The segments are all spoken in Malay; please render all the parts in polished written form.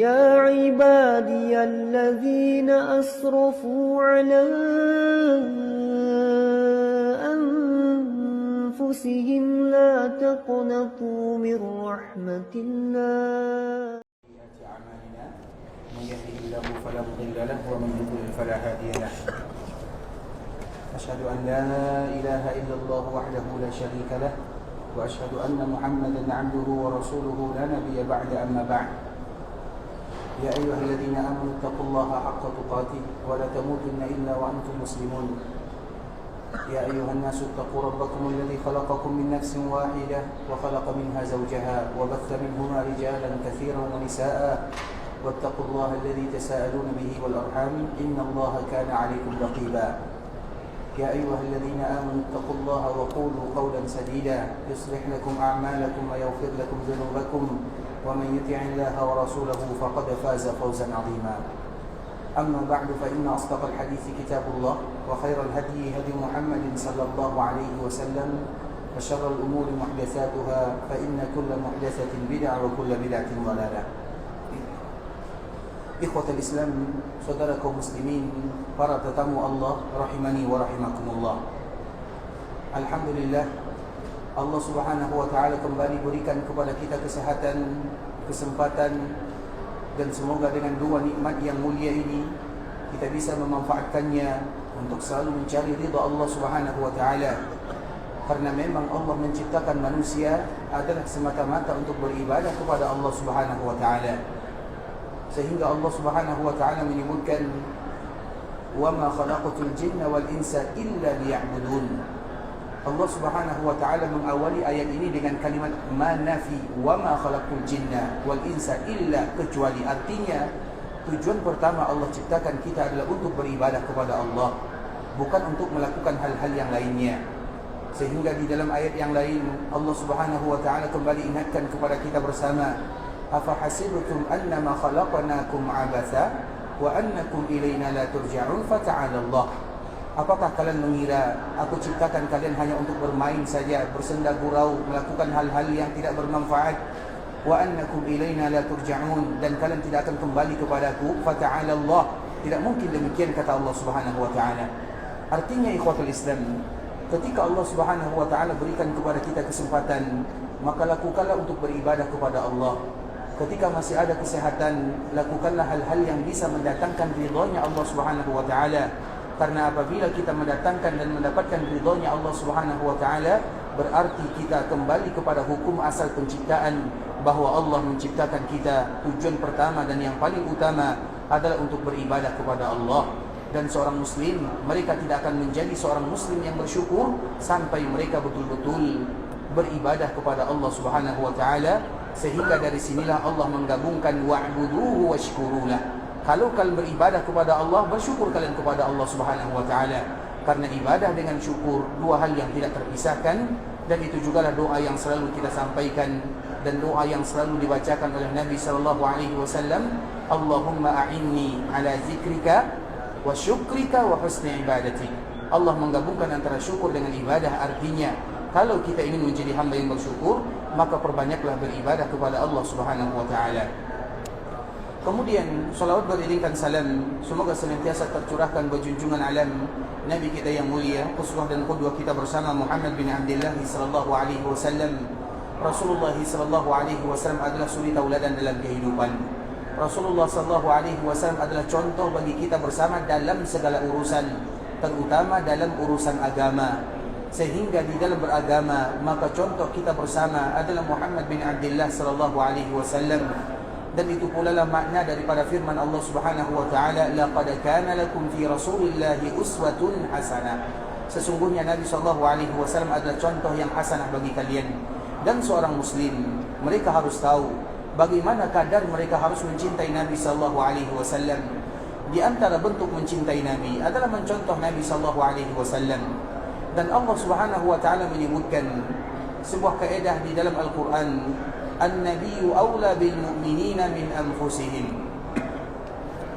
يا عبادي الذين أسرفوا على أنفسهم لا تقنطوا من رحمة الله. من يهده الله فلا مضل له ومن يضلل فلا هادي له. أشهد أن لا إله إلا الله وحده لا شريك له وأشهد أن محمدا عبده ورسوله لا نبي بعد أما بعد. يا أيها الذين آمنوا اتقوا الله حق تقاته ولا تموتن إلا وأنتم مسلمون. يا أيها الناس اتقوا ربكم الذي خلقكم من نفس واحدة وخلق منها زوجها وبث منهما رجالا كثيرا ونساء واتقوا الله الذي تساءلون به والأرحام إن الله كان عليكم رقيبا. يا أيها الذين آمنوا اتقوا الله وقولوا قولا سديدا يصلح لكم أعمالكم ويغفر لكم ذنوبكم ومن يطع الله ورسوله فقد فاز فوزا عظيما. أما بعد فإن أصدق الحديث كتاب الله وخير الهدي هدي محمد صلى الله عليه وسلم وشر الأمور محدثاتها فإن كل محدثة بدعة وكل بدعة ضلالة. Ikhwatul Islam, saudara kaum muslimin, para tetamu Allah rahimani wa rahimakumullah. Alhamdulillah, Allah Subhanahu wa taala kembali berikan kepada kita kesehatan, kesempatan, dan semoga dengan dua nikmat yang mulia ini kita bisa memanfaatkannya untuk selalu mencari ridha Allah Subhanahu wa taala. Karena memang Allah menciptakan manusia adalah semata-mata untuk beribadah kepada Allah Subhanahu wa taala. Sehingga Allah Subhanahu wa taala menyebutkan wa ma khalaqatul jinna wal insa illa liya'budun. Allah Subhanahu wa taala mengawali ayat ini dengan kalimat ma nafi wa ma khalaqatul jinna wal insa illa, kecuali, artinya tujuan pertama Allah ciptakan kita adalah untuk beribadah kepada Allah, bukan untuk melakukan hal-hal yang lainnya. Sehingga di dalam ayat yang lain Allah Subhanahu wa taala kembali ingatkan kepada kita bersama, afahasibtum annama khalaqnakum abatha wa annakum ilaina la turja'un fata'ala Allah. Apakah kalian mengira aku ciptakan kalian hanya untuk bermain saja, bersenda gurau, melakukan hal-hal yang tidak bermanfaat? Wa annakum ilaina la turja'un, dan kalian tidak akan kembali kepadaku. Fata'ala Allah. Tidak mungkin demikian, kata Allah Subhanahu wa taala. Artinya ikhwatul Islam, ketika Allah Subhanahu wa taala berikan kepada kita kesempatan, maka lakukanlah untuk beribadah kepada Allah. Ketika masih ada kesehatan, lakukanlah hal-hal yang bisa mendatangkan ridhonya Allah Subhanahu wa taala. Karena apabila kita mendatangkan dan mendapatkan ridhonya Allah Subhanahu wa taala, berarti kita kembali kepada hukum asal penciptaan, bahwa Allah menciptakan kita, tujuan pertama dan yang paling utama adalah untuk beribadah kepada Allah. Dan seorang muslim, mereka tidak akan menjadi seorang muslim yang bersyukur sampai mereka betul-betul beribadah kepada Allah Subhanahu wa taala. Sehingga dari sinilah Allah menggabungkan wa'buduhu washkurulah. Kalau kalian beribadah kepada Allah, bersyukur kalian kepada Allah Subhanahu wa taala. Karena ibadah dengan syukur dua hal yang tidak terpisahkan, dan itu jugalah doa yang selalu kita sampaikan dan doa yang selalu dibacakan oleh Nabi sallallahu alaihi wasallam, Allahumma a'inni ala zikrika wa syukrika wa husni ibadati. Allah menggabungkan antara syukur dengan ibadah, artinya kalau kita ingin menjadi hamba yang bersyukur, maka perbanyaklah beribadah kepada Allah Subhanahu wa taala. Kemudian salawat beriringkan salam semoga senantiasa tercurahkan berjunjungan alam Nabi kita yang mulia, uswah dan qudwah kita bersama, Muhammad bin Abdullah sallallahu alaihi wasallam. Rasulullah sallallahu alaihi wasallam adalah suri tauladan dalam kehidupan. Rasulullah sallallahu alaihi wasallam adalah contoh bagi kita bersama dalam segala urusan, terutama dalam urusan agama. Sehingga di dalam beragama, maka contoh kita bersama adalah Muhammad bin Abdullah sallallahu alaihi wasallam. Dan itu pula lah makna daripada firman Allah Subhanahu wa taala, laqad kana lakum fi rasulillahi uswatun hasanah. Sesungguhnya Nabi sallallahu alaihi wasallam adalah contoh yang hasanah bagi kalian. Dan seorang muslim, mereka harus tahu bagaimana kadar mereka harus mencintai Nabi sallallahu alaihi wasallam. Di antara bentuk mencintai Nabi adalah mencontoh Nabi sallallahu alaihi wasallam. Dan Allah Subhanahu wa taala menyebutkan sebuah kaedah di dalam Al-Quran, An-Nabiyyu awla bil mu'minina min anfusihim.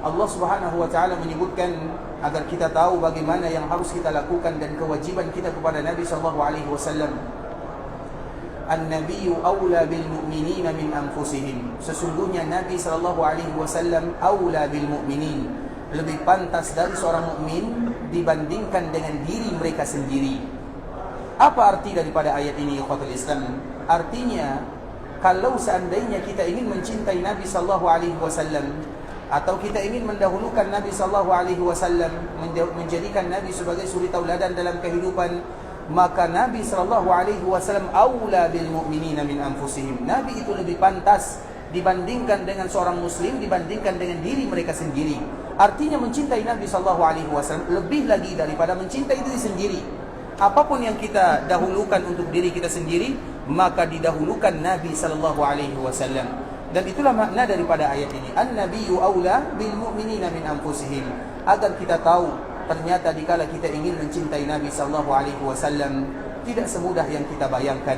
Allah Subhanahu wa taala menyebutkan agar kita tahu bagaimana yang harus kita lakukan dan kewajiban kita kepada Nabi sallallahu alaihi wasallam. An-nabiyyu aula bil mu'minina min anfusihim. Sesungguhnya Nabi sallallahu alaihi wasallam aula bil mu'minin, lebih pantas dari seorang mukmin dibandingkan dengan diri mereka sendiri. Apa arti daripada ayat ini, ikhwatul Islam? Artinya, kalau seandainya kita ingin mencintai Nabi sallallahu alaihi wasallam, atau kita ingin mendahulukan Nabi sallallahu alaihi wasallam, menjadikan Nabi sebagai suri tauladan dalam kehidupan, maka Nabi sallallahu alaihi wasallam aula bil mu'minina min anfusihim. Nabi itu lebih pantas dibandingkan dengan seorang muslim, dibandingkan dengan diri mereka sendiri. Artinya mencintai Nabi sallallahu alaihi wasallam lebih lagi daripada mencintai diri sendiri. Apapun yang kita dahulukan untuk diri kita sendiri, maka didahulukan Nabi sallallahu alaihi wasallam. Dan itulah makna daripada ayat ini. An-nabiyyu aula bil mu'minina min anfusihim. Agar kita tahu, ternyata dikala kita ingin mencintai Nabi sallallahu alaihi wasallam, tidak semudah yang kita bayangkan.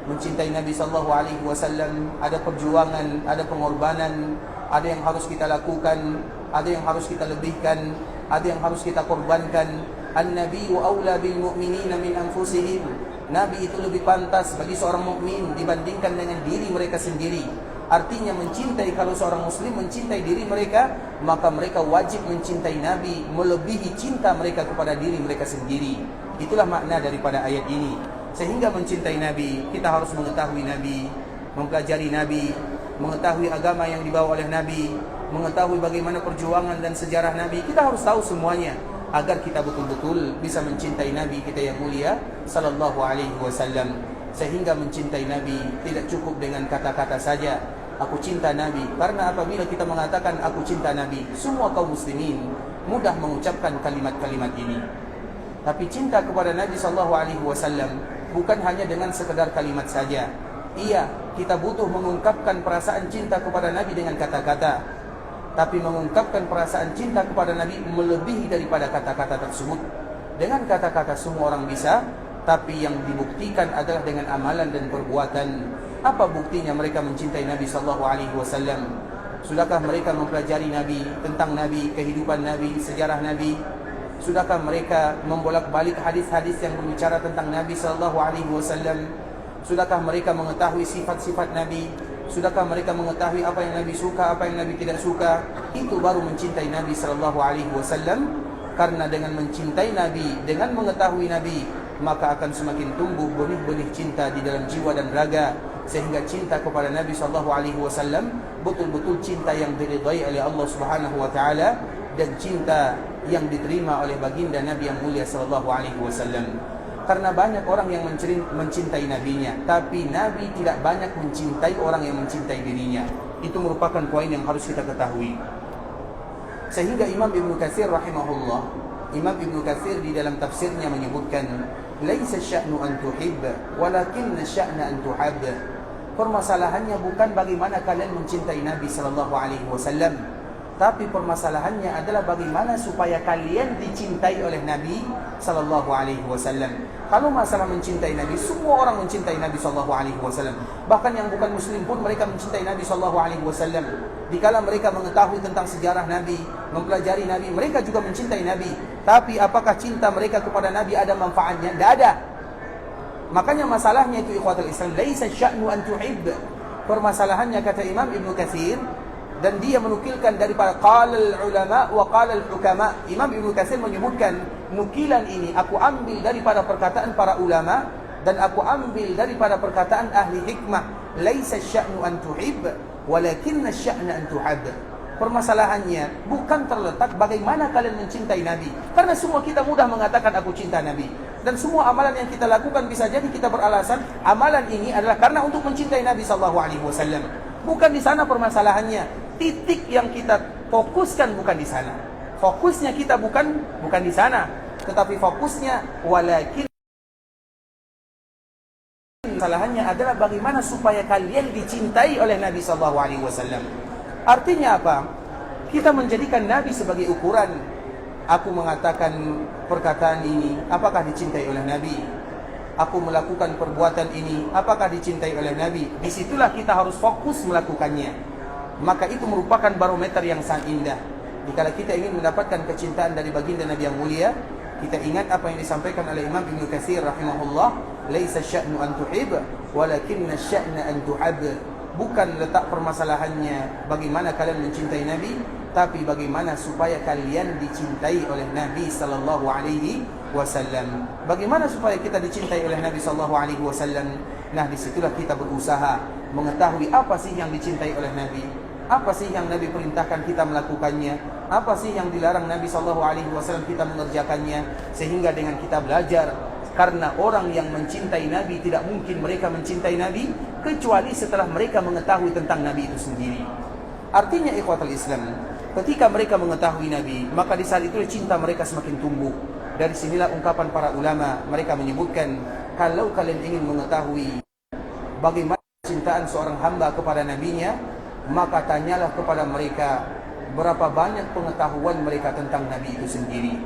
Mencintai Nabi sallallahu alaihi wasallam ada perjuangan, ada pengorbanan, ada yang harus kita lakukan, ada yang harus kita lebihkan, ada yang harus kita korbankan. An-nabiyyu aula bil mu'minina min anfusihim. Nabi itu lebih pantas bagi seorang mukmin dibandingkan dengan diri mereka sendiri. Artinya mencintai, kalau seorang muslim mencintai diri mereka, maka mereka wajib mencintai Nabi melebihi cinta mereka kepada diri mereka sendiri. Itulah makna daripada ayat ini. Sehingga mencintai Nabi, kita harus mengetahui Nabi, mempelajari Nabi, mengetahui agama yang dibawa oleh Nabi, mengetahui bagaimana perjuangan dan sejarah Nabi. Kita harus tahu semuanya agar kita betul-betul bisa mencintai Nabi kita yang mulia sallallahu alaihi wasallam. Sehingga mencintai Nabi tidak cukup dengan kata-kata saja, aku cinta Nabi. Karena apabila kita mengatakan aku cinta Nabi, semua kaum muslimin mudah mengucapkan kalimat-kalimat ini. Tapi cinta kepada Nabi sallallahu alaihi wasallam bukan hanya dengan sekedar kalimat saja. Iya, kita butuh mengungkapkan perasaan cinta kepada Nabi dengan kata-kata, tapi mengungkapkan perasaan cinta kepada Nabi melebihi daripada kata-kata tersebut. Dengan kata-kata semua orang bisa, tapi yang dibuktikan adalah dengan amalan dan perbuatan. Apa buktinya mereka mencintai Nabi sallallahu alaihi wasallam? Sudahkah mereka mempelajari Nabi, tentang Nabi, kehidupan Nabi, sejarah Nabi? Sudahkah mereka membolak-balik hadis-hadis yang berbicara tentang Nabi sallallahu alaihi wasallam? Sudahkah mereka mengetahui sifat-sifat Nabi? Sudahkah mereka mengetahui apa yang Nabi suka, apa yang Nabi tidak suka? Itu baru mencintai Nabi sallallahu alaihi wasallam. Karena dengan mencintai Nabi, dengan mengetahui Nabi, maka akan semakin tumbuh benih-benih cinta di dalam jiwa dan raga, sehingga cinta kepada Nabi sallallahu alaihi wasallam betul-betul cinta yang diridai oleh Allah Subhanahu wa taala, dan cinta yang diterima oleh baginda Nabi yang mulia sallallahu alaihi wasallam. Karena banyak orang yang mencintai nabinya, tapi Nabi tidak banyak mencintai orang yang mencintai dirinya. Itu merupakan poin yang harus kita ketahui. Sehingga Imam Ibnu Katsir rahimahullah, Imam Ibnu Katsir di dalam tafsirnya menyebutkan, laisa sya'nu an tuhib, walakinna sya'na an tuhab. Permasalahannya bukan bagaimana kalian mencintai Nabi sallallahu alaihi wasallam, tapi permasalahannya adalah bagaimana supaya kalian dicintai oleh Nabi sallallahu alaihi wasallam. Kalau masalah mencintai Nabi, semua orang mencintai Nabi sallallahu alaihi wasallam. Bahkan yang bukan muslim pun mereka mencintai Nabi sallallahu alaihi wasallam. Dikala mereka mengetahui tentang sejarah Nabi, mempelajari Nabi, mereka juga mencintai Nabi. Tapi apakah cinta mereka kepada Nabi ada manfaatnya? Tidak ada. Makanya masalahnya itu ikhwatul Islam, laisa sya'nu an tuhib. Permasalahannya, kata Imam Ibnu Katsir, dan dia menukilkan daripada qalal ulama wa qalal hukama. Imam Ibnu Katsir menyebutkan, nukilan ini aku ambil daripada perkataan para ulama dan aku ambil daripada perkataan ahli hikmah. Laisa sya'nu an tuhib, walakinna sya'na an tuhab. Permasalahannya bukan terletak bagaimana kalian mencintai Nabi, karena semua kita mudah mengatakan aku cinta Nabi, dan semua amalan yang kita lakukan bisa jadi kita beralasan amalan ini adalah karena untuk mencintai Nabi sallallahu alaihi wasallam. Bukan di sana permasalahannya. Titik yang kita fokuskan bukan di sana. Fokusnya kita bukan di sana, tetapi fokusnya walakin, kesalahannya adalah bagaimana supaya kalian dicintai oleh Nabi sallallahu alaihi wasallam. Artinya apa? Kita menjadikan Nabi sebagai ukuran. Aku mengatakan perkataan ini, apakah dicintai oleh Nabi? Aku melakukan perbuatan ini, apakah dicintai oleh Nabi? Disitulah kita harus fokus melakukannya. Maka itu merupakan barometer yang sangat indah. Jika kita ingin mendapatkan kecintaan dari baginda Nabi yang mulia, kita ingat apa yang disampaikan oleh Imam Ibnu Katsir rahimahullah, laisa sya'nu an tuhib walakinna sya'na an tuhab. Bukan letak permasalahannya bagaimana kalian mencintai Nabi, tapi bagaimana supaya kalian dicintai oleh Nabi sallallahu alaihi wasallam. Bagaimana supaya kita dicintai oleh Nabi sallallahu alaihi wasallam? Nah, disitulah kita berusaha mengetahui apa sih yang dicintai oleh Nabi, apa sih yang Nabi perintahkan kita melakukannya, apa sih yang dilarang Nabi sallallahu alaihi wasallam kita mengerjakannya, sehingga dengan kita belajar. Karena orang yang mencintai Nabi tidak mungkin mereka mencintai Nabi kecuali setelah mereka mengetahui tentang Nabi itu sendiri. Artinya ikhwatul Islam, ketika mereka mengetahui Nabi, maka di saat itu cinta mereka semakin tumbuh. Dari sinilah ungkapan para ulama, mereka menyebutkan, kalau kalian ingin mengetahui bagaimana cintaan seorang hamba kepada nabinya, maka tanyalah kepada mereka berapa banyak pengetahuan mereka tentang Nabi itu sendiri.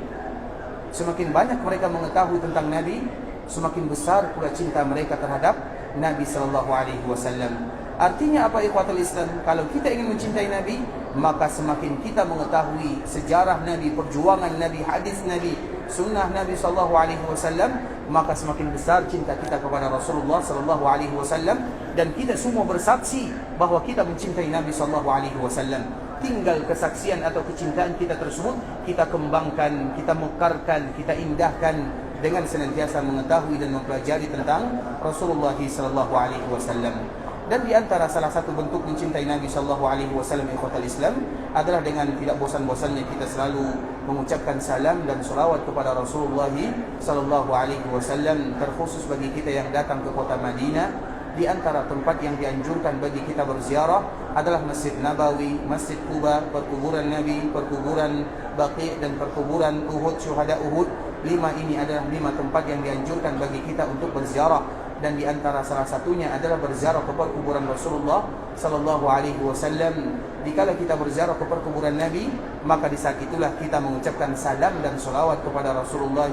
Semakin banyak mereka mengetahui tentang Nabi, semakin besar pula cinta mereka terhadap Nabi sallallahu alaihi wasallam. Artinya apa ikhwatul Islam? Kalau kita ingin mencintai Nabi, maka semakin kita mengetahui sejarah Nabi, perjuangan Nabi, hadis Nabi, sunnah Nabi sallallahu alaihi wasallam, maka semakin besar cinta kita kepada Rasulullah sallallahu alaihi wasallam, dan kita semua bersaksi bahwa kita mencintai Nabi sallallahu alaihi wasallam. Tinggal kesaksian atau kecintaan kita tersebut kita kembangkan, kita mekarkan, kita indahkan dengan senantiasa mengetahui dan mempelajari tentang Rasulullah sallallahu alaihi wasallam. Dan di antara salah satu bentuk mencintai Nabi sallallahu alaihi wasallam ikhwatul Islam adalah dengan tidak bosan-bosannya kita selalu mengucapkan salam dan selawat kepada Rasulullah sallallahu alaihi wasallam, terkhusus bagi kita yang datang ke kota Madinah. Di antara tempat yang dianjurkan bagi kita berziarah adalah Masjid Nabawi, Masjid Quba, perkuburan Nabi, perkuburan Baqi' dan perkuburan Uhud, syuhada Uhud. 5 ini adalah 5 tempat yang dianjurkan bagi kita untuk berziarah. Dan di antara salah satunya adalah berziarah ke perkuburan Rasulullah sallallahu alaihi wasallam. Dikala kita berziarah ke perkuburan Nabi, maka di saat itulah kita mengucapkan salam dan selawat kepada Rasulullah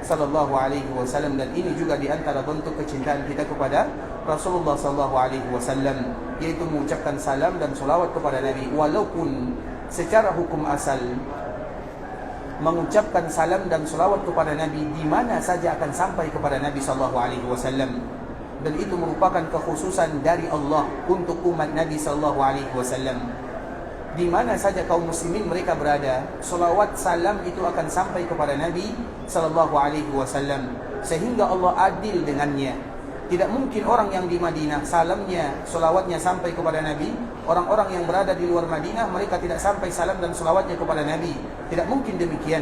sallallahu alaihi wasallam. Dan ini juga di antara bentuk kecintaan kita kepada Rasulullah sallallahu alaihi wasallam, yaitu mengucapkan salam dan selawat kepada Nabi. Walaupun secara hukum asal mengucapkan salam dan selawat kepada Nabi di mana saja akan sampai kepada Nabi sallallahu alaihi wasallam, dan itu merupakan kekhususan dari Allah untuk umat Nabi sallallahu alaihi wasallam. Di mana saja kaum muslimin mereka berada, selawat salam itu akan sampai kepada Nabi sallallahu alaihi wasallam, sehingga Allah adil dengannya. Tidak mungkin orang yang di Madinah salamnya, selawatnya sampai kepada Nabi, orang-orang yang berada di luar Madinah mereka tidak sampai salam dan selawatnya kepada Nabi. Tidak mungkin demikian.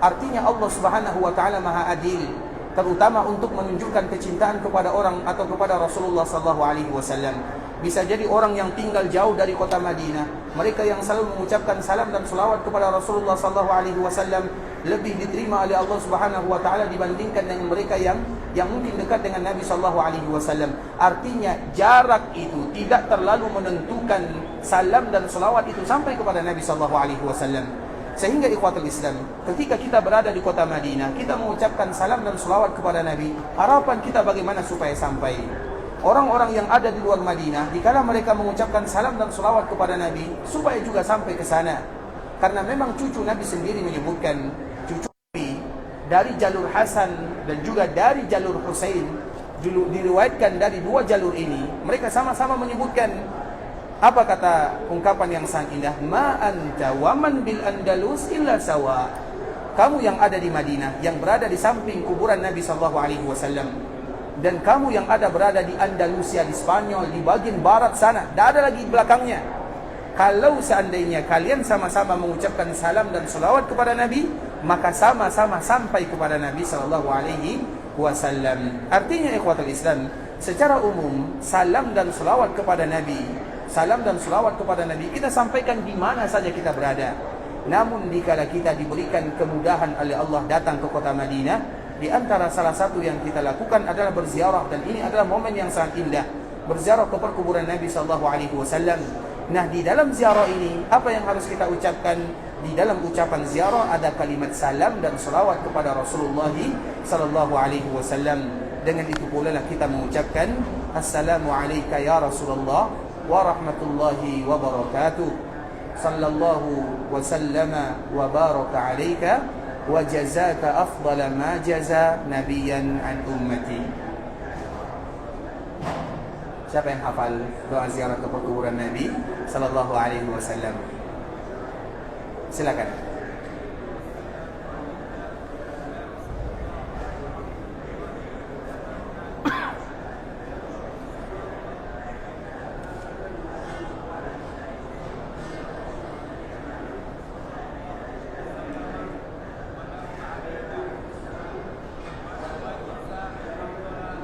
Artinya Allah Subhanahu wa taala Maha Adil, terutama untuk menunjukkan kecintaan kepada orang atau kepada Rasulullah sallallahu alaihi wasallam. Bisa jadi orang yang tinggal jauh dari kota Madinah, mereka yang selalu mengucapkan salam dan selawat kepada Rasulullah sallallahu alaihi wasallam lebih diterima oleh Allah Subhanahu wa taala dibandingkan dengan mereka yang mungkin dekat dengan Nabi sallallahu alaihi wasallam. Artinya jarak itu tidak terlalu menentukan salam dan selawat itu sampai kepada Nabi sallallahu alaihi wasallam. Sehingga ikhwatul Islam, ketika kita berada di kota Madinah, kita mengucapkan salam dan selawat kepada Nabi, harapan kita bagaimana supaya sampai. Orang-orang yang ada di luar Madinah, dikala mereka mengucapkan salam dan selawat kepada Nabi, supaya juga sampai ke sana. Karena memang cucu Nabi sendiri menyebutkan, cucu Nabi dari jalur Hasan dan juga dari jalur Husain, diriwayatkan dari 2 jalur ini, mereka sama-sama menyebutkan, apa kata ungkapan yang sangat indah, ma anta wa man bil Andalus illa sawa. Kamu yang ada di Madinah, yang berada di samping kuburan Nabi sallallahu alaihi wasallam, dan kamu yang ada berada di Andalusia, di Spanyol, di bagian barat sana, tidak ada lagi belakangnya. Kalau seandainya kalian sama-sama mengucapkan salam dan selawat kepada Nabi, maka sama-sama sampai kepada Nabi sallallahu alaihi wasallam. Artinya ikhwatul Islam, secara umum salam dan selawat kepada Nabi, salam dan selawat kepada Nabi kita sampaikan di mana saja kita berada. Namun dikala kita diberikan kemudahan oleh Allah datang ke kota Madinah, di antara salah satu yang kita lakukan adalah berziarah, dan ini adalah momen yang sangat indah, berziarah ke perkuburan Nabi sallallahu alaihi wasallam. Nah, di dalam ziarah ini apa yang harus kita ucapkan? Di dalam ucapan ziarah ada kalimat salam dan selawat kepada Rasulullah sallallahu alaihi wasallam. Dengan itu pula lah kita mengucapkan assalamu alayka ya Rasulullah wa rahmatullahi wa barakatuh. Sallallahu wa sallama wa baraka alayka wa jazaka afdala ma jaza nabiyan an ummati. Siapa yang hafal doa ziarah ke perkuburan Nabi sallallahu alaihi wasallam? Silakan.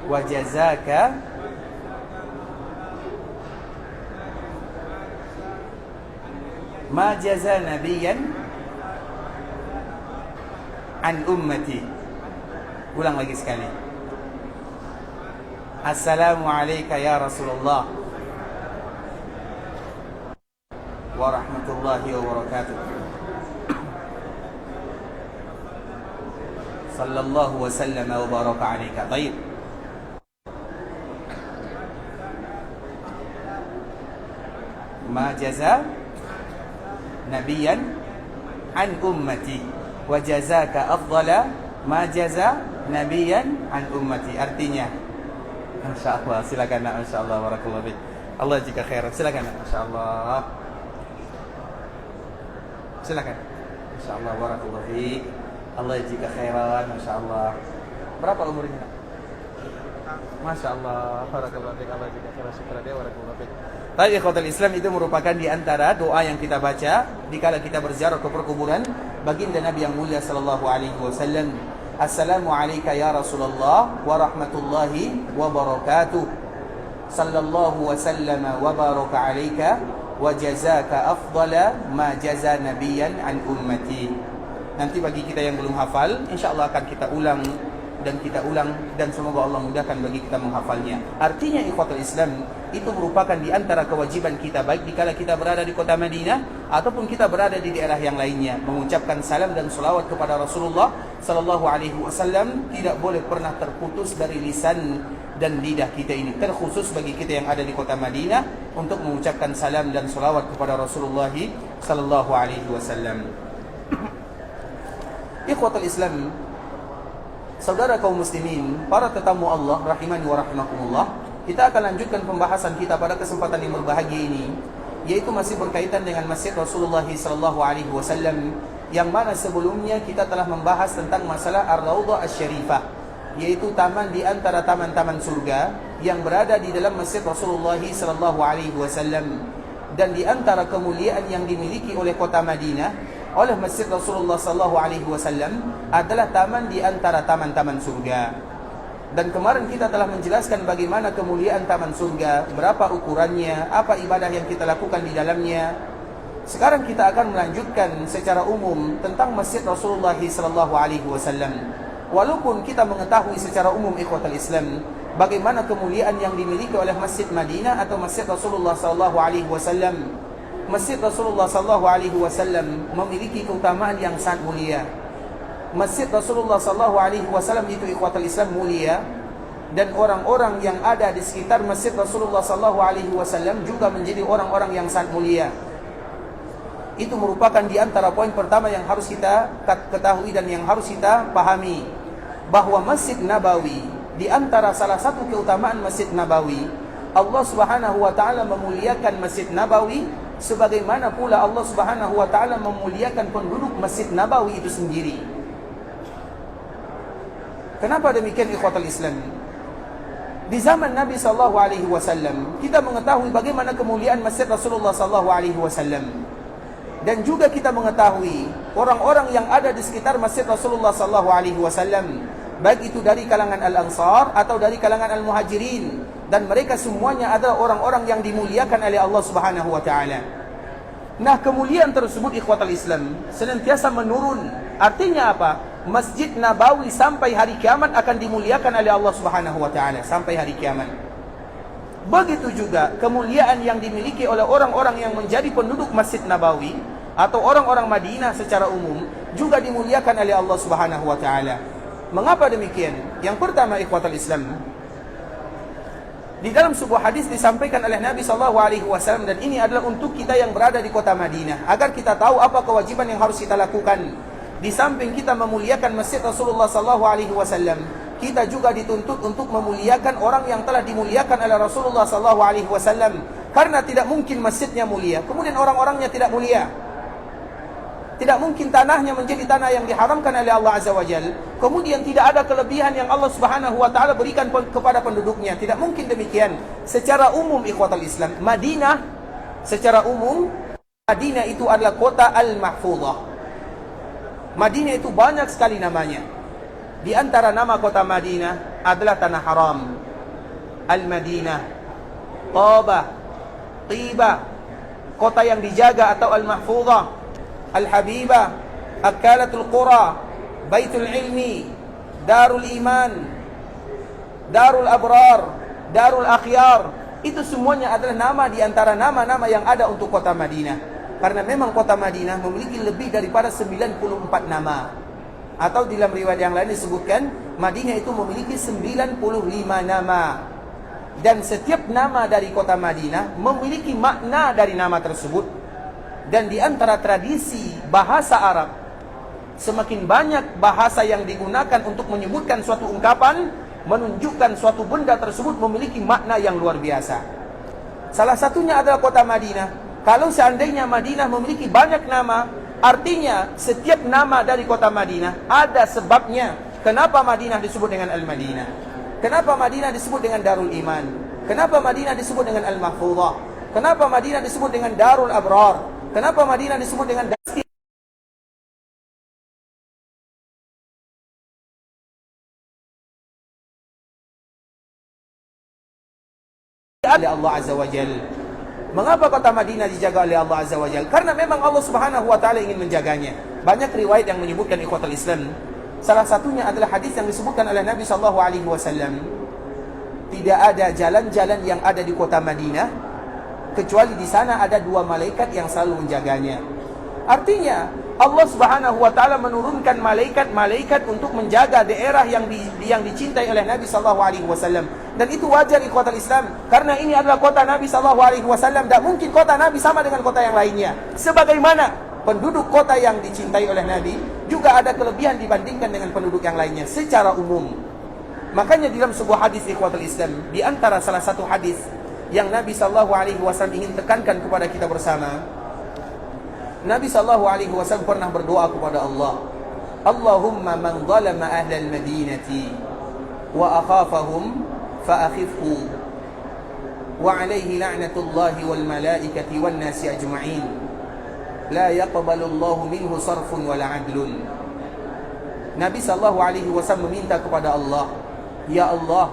Wa jazaka ma jaza nabiyan an ummati. Ulang lagi sekali. Assalamu alayka ya Rasulullah wa rahmatullahi wa barakatuh. Sallallahu wa sallam wa baraka alayka. Baik. Ma jaza nabiyan an ummati wa jazaka afdala ma jaza nabiyan an ummati. Artinya, insyaallah, silakan nak, insyaallah, barakallahu fiik. Allah jika khairan, silakan nak, insyaallah. Silakan. Insyaallah, barakallahu fiik. Allah jika khairan, insyaallah. Berapa umurnya nak? Masyaallah, barakallahu fiik. Allah jika khairan, syukur dia, barakallahu fiik. Tapi ikhwatul Islam, itu merupakan di antara doa yang kita baca dikala kita berziarah ke perkuburan baginda Nabi yang mulia sallallahu alaihi wasallam. Assalamu alayka ya Rasulullah wa rahmatullahi wa barakatuh. Sallallahu wa sallama wa baraka alayka wa jazaka afdala ma jaza nabiyan an ummati. Nanti bagi kita yang belum hafal, insyaallah akan kita ulang dan semoga Allah mudahkan bagi kita menghafalnya. Artinya ikhwatul Islam, itu merupakan di antara kewajiban kita baik dikala kita berada di kota Madinah ataupun kita berada di daerah yang lainnya, mengucapkan salam dan selawat kepada Rasulullah sallallahu alaihi wasallam tidak boleh pernah terputus dari lisan dan lidah kita ini. Terkhusus bagi kita yang ada di kota Madinah untuk mengucapkan salam dan selawat kepada Rasulullah sallallahu alaihi wasallam. Ikhwatul Islam, saudara kaum muslimin, para tetamu Allah rahimani wa rahimakumullah, kita akan lanjutkan pembahasan kita pada kesempatan yang berbahagia ini, yaitu masih berkaitan dengan Masjid Rasulullah sallallahu alaihi wasallam, yang mana sebelumnya kita telah membahas tentang masalah Ar-Raudhah Asy-Syarifah, yaitu taman di antara taman-taman surga yang berada di dalam Masjid Rasulullah sallallahu alaihi wasallam. Dan di antara kemuliaan yang dimiliki oleh kota Madinah oleh Masjid Rasulullah sallallahu alaihi wasallam adalah taman di antara taman-taman surga. Dan kemarin kita telah menjelaskan bagaimana kemuliaan taman surga, berapa ukurannya, apa ibadah yang kita lakukan di dalamnya. Sekarang kita akan melanjutkan secara umum tentang Masjid Rasulullah sallallahu alaihi wasallam. Walaupun kita mengetahui secara umum ikhwatul Islam bagaimana kemuliaan yang dimiliki oleh Masjid Madinah atau Masjid Rasulullah sallallahu alaihi wasallam. Masjid Rasulullah sallallahu alaihi wasallam memiliki keutamaan yang sangat mulia. Masjid Rasulullah sallallahu alaihi wasallam itu ikhwatul Islam mulia, dan orang-orang yang ada di sekitar Masjid Rasulullah sallallahu alaihi wasallam juga menjadi orang-orang yang sangat mulia. Itu merupakan di antara poin pertama yang harus kita ketahui dan yang harus kita pahami, bahwa Masjid Nabawi, di antara salah satu keutamaan Masjid Nabawi, Allah Subhanahu wa taala memuliakan Masjid Nabawi sebagaimana pula Allah Subhanahu wa taala memuliakan penduduk Masjid Nabawi itu sendiri. Kenapa demikian ikhwatul Islam? Di zaman Nabi sallallahu alaihi wasallam kita mengetahui bagaimana kemuliaan Masjid Rasulullah sallallahu alaihi wasallam. Dan juga kita mengetahui orang-orang yang ada di sekitar Masjid Rasulullah sallallahu alaihi wasallam, baik itu dari kalangan Al-Ansar atau dari kalangan Al-Muhajirin, dan mereka semuanya adalah orang-orang yang dimuliakan oleh Allah Subhanahu wa taala. Nah, kemuliaan tersebut ikhwatul Islam senantiasa menurun. Artinya apa? Masjid Nabawi sampai hari kiamat akan dimuliakan oleh Allah Subhanahu wa taala sampai hari kiamat. Begitu juga kemuliaan yang dimiliki oleh orang-orang yang menjadi penduduk Masjid Nabawi atau orang-orang Madinah secara umum juga dimuliakan oleh Allah Subhanahu wa taala. Mengapa demikian? Yang pertama ikhwatul Islam, di dalam sebuah hadis disampaikan oleh Nabi sallallahu alaihi wasallam, dan ini adalah untuk kita yang berada di kota Madinah agar kita tahu apa kewajiban yang harus kita lakukan di samping kita memuliakan masjid Rasulullah SAW, kita juga dituntut untuk memuliakan orang yang telah dimuliakan oleh Rasulullah SAW. Karena tidak mungkin masjidnya mulia, kemudian orang-orangnya tidak mulia. Tidak mungkin tanahnya menjadi tanah yang diharamkan oleh Allah Azza wa Jal, kemudian tidak ada kelebihan yang Allah Subhanahu wa Ta'ala berikan kepada penduduknya. Tidak mungkin demikian. Secara umum ikhwatal Islam, Madinah secara umum, Madinah itu adalah kota Al-Mahfudhah. Madinah itu banyak sekali namanya. Di antara nama kota Madinah adalah Tanah Haram, Al-Madinah, Tabah, Tibah, kota yang dijaga atau Al-Mahfudhah, Al-Habibah, Akalatul Qura, Baitul Ilmi, Darul Iman, Darul Abrar, Darul Akhyar. Itu semuanya adalah nama di antara nama-nama yang ada untuk kota Madinah. Karena memang kota Madinah memiliki lebih daripada 94 nama. Atau dalam riwayat yang lain disebutkan, Madinah itu memiliki 95 nama. Dan setiap nama dari kota Madinah memiliki makna dari nama tersebut. Dan di antara tradisi bahasa Arab, semakin banyak bahasa yang digunakan untuk menyebutkan suatu ungkapan, menunjukkan suatu benda tersebut memiliki makna yang luar biasa. Salah satunya adalah kota Madinah. Kalau seandainya Madinah memiliki banyak nama, artinya setiap nama dari kota Madinah ada sebabnya. Kenapa Madinah disebut dengan Al-Madinah? Kenapa Madinah disebut dengan Darul Iman? Kenapa Madinah disebut dengan Al-Mahfudhah? Kenapa Madinah disebut dengan Darul Abrar? Kenapa Madinah disebut dengan Dasti? Oleh Allah Azza wa Jal. Mengapa kota Madinah dijaga oleh Allah Azza wa Jal? Karena memang Allah Subhanahu wa Ta'ala ingin menjaganya. Banyak riwayat yang menyebutkan ikhwatul Islam. Salah satunya adalah hadis yang disebutkan oleh Nabi SAW. Tidak ada jalan-jalan yang ada di kota Madinah kecuali di sana ada 2 malaikat yang selalu menjaganya. Artinya Allah Subhanahu wa Ta'ala menurunkan malaikat-malaikat untuk menjaga daerah yang dicintai oleh Nabi SAW. Dan itu wajar ikhwatul Islam, karena ini adalah kota Nabi SAW. Tak mungkin kota Nabi sama dengan kota yang lainnya. Sebagaimana penduduk kota yang dicintai oleh Nabi juga ada kelebihan dibandingkan dengan penduduk yang lainnya secara umum. Makanya dalam sebuah hadis ikhwatul Islam, di antara salah satu hadis yang Nabi SAW ingin tekankan kepada kita bersama, Nabi SAW pernah berdoa kepada Allah, Allahumma man zalama ahlal madinati wa akhafahum fa akhifhu wa alaihi la'natullahi wal malaikati wan nasi ajma'in la yaqbalu Allahu minhu sarfun wala adlun. Nabi SAW meminta kepada Allah, ya Allah,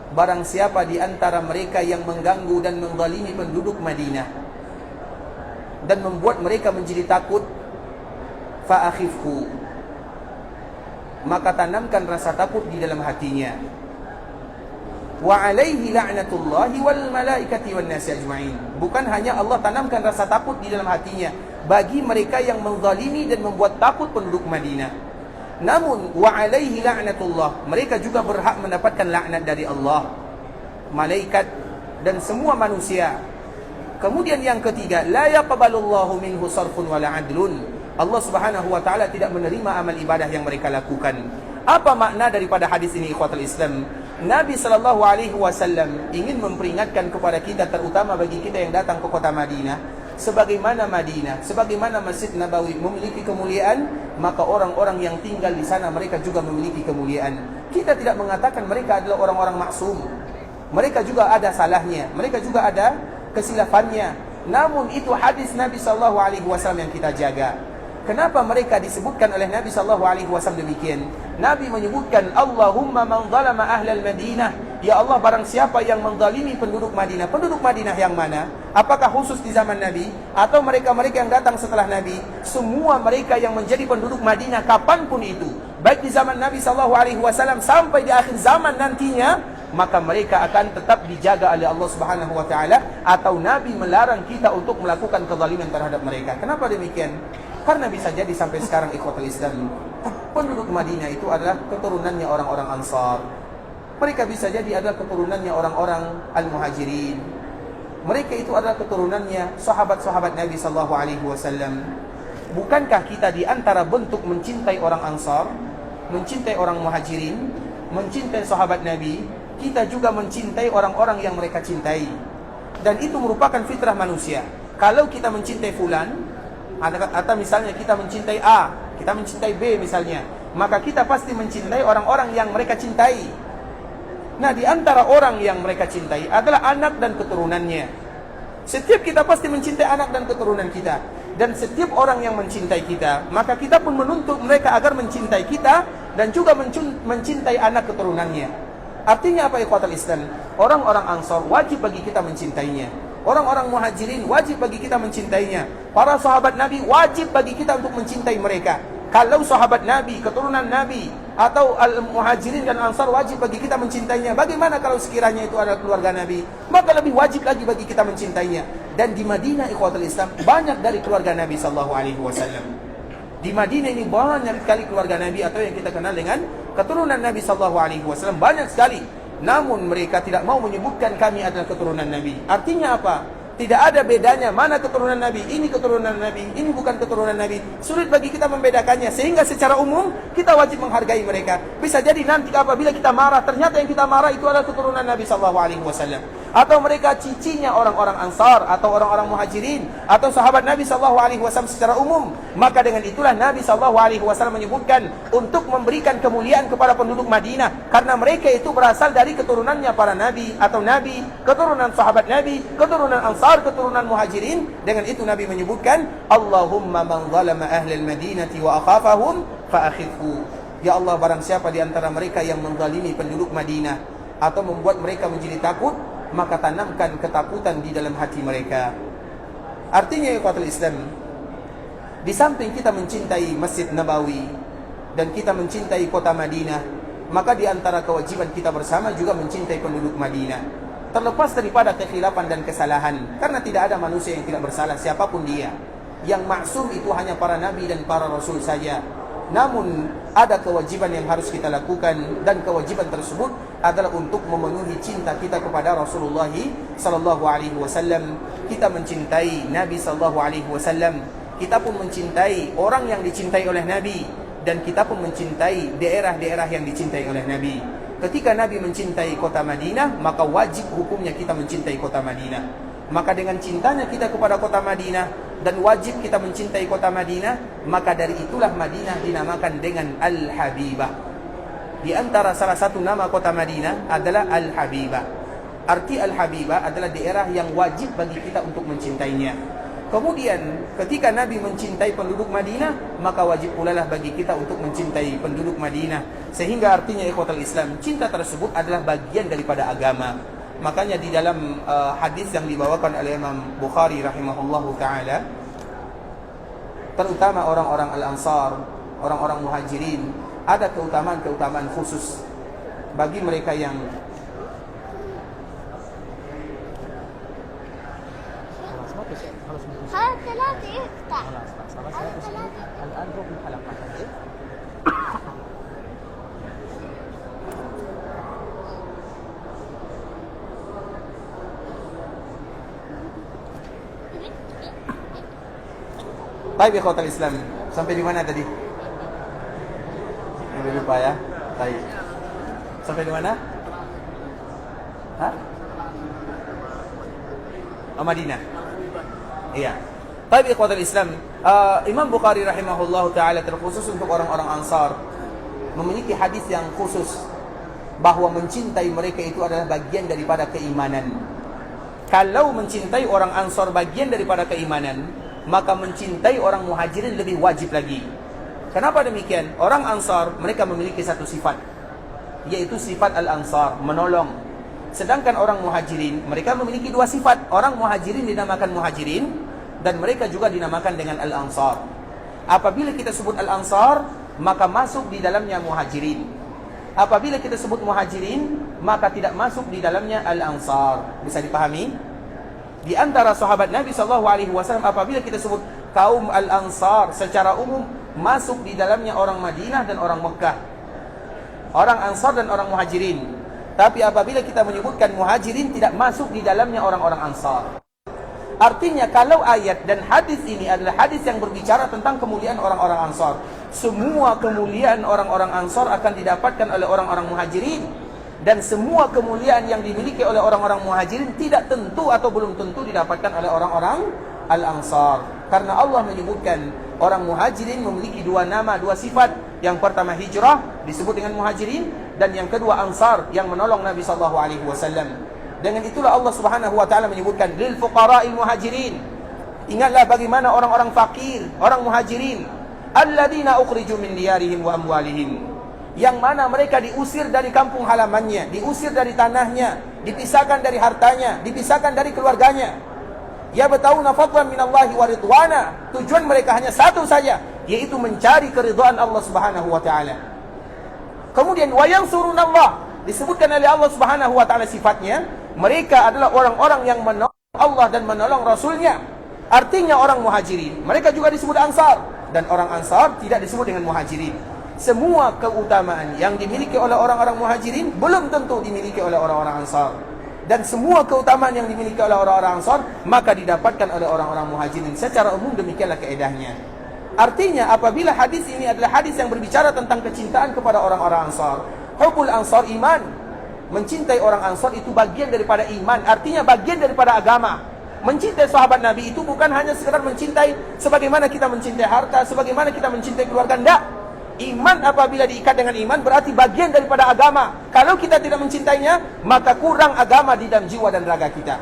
barang siapa di antara mereka yang mengganggu dan menzalimi penduduk Madinah dan membuat mereka menjadi takut, fa akhifhu, maka tanamkan rasa takut di dalam hatinya. Wa alaihi la'natullahi wal malaikati wan nasi ajma'in. Bukan hanya Allah tanamkan rasa takut di dalam hatinya bagi mereka yang menzalimi dan membuat takut penduduk Madinah, namun wa alaihi la'natullah, mereka juga berhak mendapatkan laknat dari Allah, malaikat dan semua manusia. Kemudian yang ketiga, la yaqbalullahu minhu sarfun wala adlun. Allah Subhanahu wa Ta'ala tidak menerima amal ibadah yang mereka lakukan. Apa makna daripada hadis ini ikhwatul Islam? Nabi SAW ingin memperingatkan kepada kita, terutama bagi kita yang datang ke kota Madinah, sebagaimana Madinah, sebagaimana Masjid Nabawi memiliki kemuliaan, maka orang-orang yang tinggal di sana mereka juga memiliki kemuliaan. Kita tidak mengatakan mereka adalah orang-orang maksum. Mereka juga ada salahnya, mereka juga ada kesilafannya. Namun itu hadis Nabi SAW yang kita jaga. Kenapa mereka disebutkan oleh Nabi SAW demikian? Nabi menyebutkan, Allahumma man zalama ahlal Madinah. Ya Allah, barang siapa yang menzalimi penduduk Madinah. Penduduk Madinah yang mana? Apakah khusus di zaman Nabi? Atau mereka-mereka yang datang setelah Nabi? Semua mereka yang menjadi penduduk Madinah kapanpun itu, baik di zaman Nabi SAW sampai di akhir zaman nantinya, maka mereka akan tetap dijaga oleh Allah Subhanahu wa Ta'ala. Atau Nabi melarang kita untuk melakukan kezaliman terhadap mereka. Kenapa demikian? Karena bisa jadi sampai sekarang ikhwatul Islam, penduduk Madinah itu adalah keturunannya orang-orang Ansar. Mereka bisa jadi adalah keturunannya orang-orang Al-Muhajirin. Mereka itu adalah keturunannya sahabat-sahabat Nabi SAW. Bukankah kita di antara bentuk mencintai orang Ansar, mencintai orang Muhajirin, mencintai sahabat Nabi, kita juga mencintai orang-orang yang mereka cintai. Dan itu merupakan fitrah manusia. Kalau kita mencintai fulan, atau misalnya kita mencintai A, kita mencintai B misalnya, maka kita pasti mencintai orang-orang yang mereka cintai. Nah, di antara orang yang mereka cintai adalah anak dan keturunannya. Setiap kita pasti mencintai anak dan keturunan kita. Dan setiap orang yang mencintai kita, maka kita pun menuntut mereka agar mencintai kita dan juga mencintai anak keturunannya. Artinya apa, ikhwatul Islam? Orang-orang Ansar wajib bagi kita mencintainya. Orang-orang Muhajirin wajib bagi kita mencintainya. Para sahabat Nabi wajib bagi kita untuk mencintai mereka. Kalau sahabat Nabi, keturunan Nabi, atau Al-Muhajirin dan Ansar wajib bagi kita mencintainya, bagaimana kalau sekiranya itu adalah keluarga Nabi? Maka lebih wajib lagi bagi kita mencintainya. Dan di Madinah, ikhwatul Islam, banyak dari keluarga Nabi SAW. Di Madinah ini banyak sekali keluarga Nabi, atau yang kita kenal dengan keturunan Nabi SAW. Banyak sekali. Namun mereka tidak mau menyebutkan kami adalah keturunan Nabi. Artinya apa? Tidak ada bedanya mana keturunan Nabi, ini keturunan Nabi, ini bukan keturunan Nabi. Sulit bagi kita membedakannya, sehingga secara umum kita wajib menghargai mereka. Bisa jadi nanti apabila kita marah, ternyata yang kita marah itu adalah keturunan Nabi SAW. Atau mereka cicinya orang-orang Ansar, atau orang-orang Muhajirin, atau sahabat Nabi SAW secara umum. Maka dengan itulah Nabi SAW menyebutkan untuk memberikan kemuliaan kepada penduduk Madinah, karena mereka itu berasal dari keturunannya para Nabi, atau Nabi, keturunan sahabat Nabi, keturunan Ansar, keturunan Muhajirin. Dengan itu Nabi menyebutkan, Allahumma man zalama ahlal madinati wa akhafahum fa akhifhu. Ya Allah, barang siapa di antara mereka yang menzalimi penduduk Madinah atau membuat mereka menjadi takut, maka tanamkan ketakutan di dalam hati mereka. Artinya, ikhwatul Islam, di samping kita mencintai Masjid Nabawi dan kita mencintai kota Madinah, maka di antara kewajiban kita bersama juga mencintai penduduk Madinah. Terlepas daripada kekhilafan dan kesalahan, karena tidak ada manusia yang tidak bersalah, siapapun dia. Yang maksum itu hanya para nabi dan para rasul saja. Namun ada kewajiban yang harus kita lakukan, dan kewajiban tersebut adalah untuk memenuhi cinta kita kepada Rasulullah sallallahu alaihi wasallam. Kita mencintai Nabi sallallahu alaihi wasallam. Kita pun mencintai orang yang dicintai oleh Nabi, dan kita pun mencintai daerah-daerah yang dicintai oleh Nabi. Ketika Nabi mencintai kota Madinah, maka wajib hukumnya kita mencintai kota Madinah. Maka dengan cintanya kita kepada kota Madinah, dan wajib kita mencintai kota Madinah, maka dari itulah Madinah dinamakan dengan Al-Habibah. Di antara salah satu nama kota Madinah adalah Al-Habibah. Arti Al-Habibah adalah daerah yang wajib bagi kita untuk mencintainya. Kemudian ketika Nabi mencintai penduduk Madinah, maka wajib pula lah bagi kita untuk mencintai penduduk Madinah. Sehingga artinya, ikhwatul Islam, cinta tersebut adalah bagian daripada agama. Makanya di dalam hadis yang dibawakan oleh Imam Bukhari rahimahullahu ta'ala, terutama orang-orang Al-Ansar, orang-orang Muhajirin, ada keutamaan-keutamaan khusus bagi mereka yang هذا ثلاثة افتح هذا ثلاثة الآن روح الحلقة. Baik, ikhwatul Islam, sampai di mana tadi? Sampai lupa ya. Baik. Sampai di mana? Hah? Madinah. Iya. Baik, ikhwatul Islam, Imam Bukhari rahimahullahu ta'ala terkhusus untuk orang-orang Ansar memiliki hadis yang khusus bahwa mencintai mereka itu adalah bagian daripada keimanan. Kalau mencintai orang Ansar bagian daripada keimanan, maka mencintai orang Muhajirin lebih wajib lagi. Kenapa demikian? Orang Ansar mereka memiliki satu sifat, yaitu sifat Al-Ansar, menolong. Sedangkan orang Muhajirin mereka memiliki dua sifat. Orang Muhajirin dinamakan Muhajirin, dan mereka juga dinamakan dengan Al-Ansar. Apabila kita sebut Al-Ansar, maka masuk di dalamnya Muhajirin. Apabila kita sebut Muhajirin, maka tidak masuk di dalamnya Al-Ansar. Bisa dipahami? Di antara sahabat Nabi SAW, apabila kita sebut kaum Al-Ansar, secara umum masuk di dalamnya orang Madinah dan orang Mekah, orang Ansar dan orang Muhajirin. Tapi apabila kita menyebutkan Muhajirin, tidak masuk di dalamnya orang-orang Ansar. Artinya kalau ayat dan hadis ini adalah hadis yang berbicara tentang kemuliaan orang-orang Ansar, semua kemuliaan orang-orang Ansar akan didapatkan oleh orang-orang Muhajirin. Dan semua kemuliaan yang dimiliki oleh orang-orang Muhajirin tidak tentu atau belum tentu didapatkan oleh orang-orang Al-Ansar. Karena Allah menyebutkan orang Muhajirin memiliki dua nama, dua sifat. Yang pertama hijrah disebut dengan Muhajirin, dan yang kedua Ansar yang menolong Nabi SAW. Dengan itulah Allah Subhanahu wa taala menyebutkan lil fuqara'il muhajirin. Ingatlah bagaimana orang-orang fakir, orang Muhajirin, alladzina ukhriju min diyarihim wa amwalihim, yang mana mereka diusir dari kampung halamannya, diusir dari tanahnya, dipisahkan dari hartanya, dipisahkan dari keluarganya. Yabtaguna fadlan minallahi wa ridwana. Tujuan mereka hanya satu saja, yaitu mencari keridhaan Allah Subhanahu wa taala. Kemudian wa yansurunallah, disebutkan oleh Allah Subhanahu wa taala sifatnya, mereka adalah orang-orang yang menolong Allah dan menolong Rasulnya. Artinya orang Muhajirin, mereka juga disebut Ansar, dan orang Ansar tidak disebut dengan Muhajirin. Semua keutamaan yang dimiliki oleh orang-orang Muhajirin belum tentu dimiliki oleh orang-orang Ansar. Dan semua keutamaan yang dimiliki oleh orang-orang Ansar maka didapatkan oleh orang-orang Muhajirin. Secara umum demikianlah kaedahnya. Artinya apabila hadis ini adalah hadis yang berbicara tentang kecintaan kepada orang-orang Ansar, hubbul Ansar iman. Mencintai orang Ansar itu bagian daripada iman, artinya bagian daripada agama. Mencintai sahabat Nabi itu bukan hanya sekedar mencintai sebagaimana kita mencintai harta, sebagaimana kita mencintai keluarga, tidak. Iman apabila diikat dengan iman berarti bagian daripada agama. Kalau kita tidak mencintainya, maka kurang agama di dalam jiwa dan raga kita.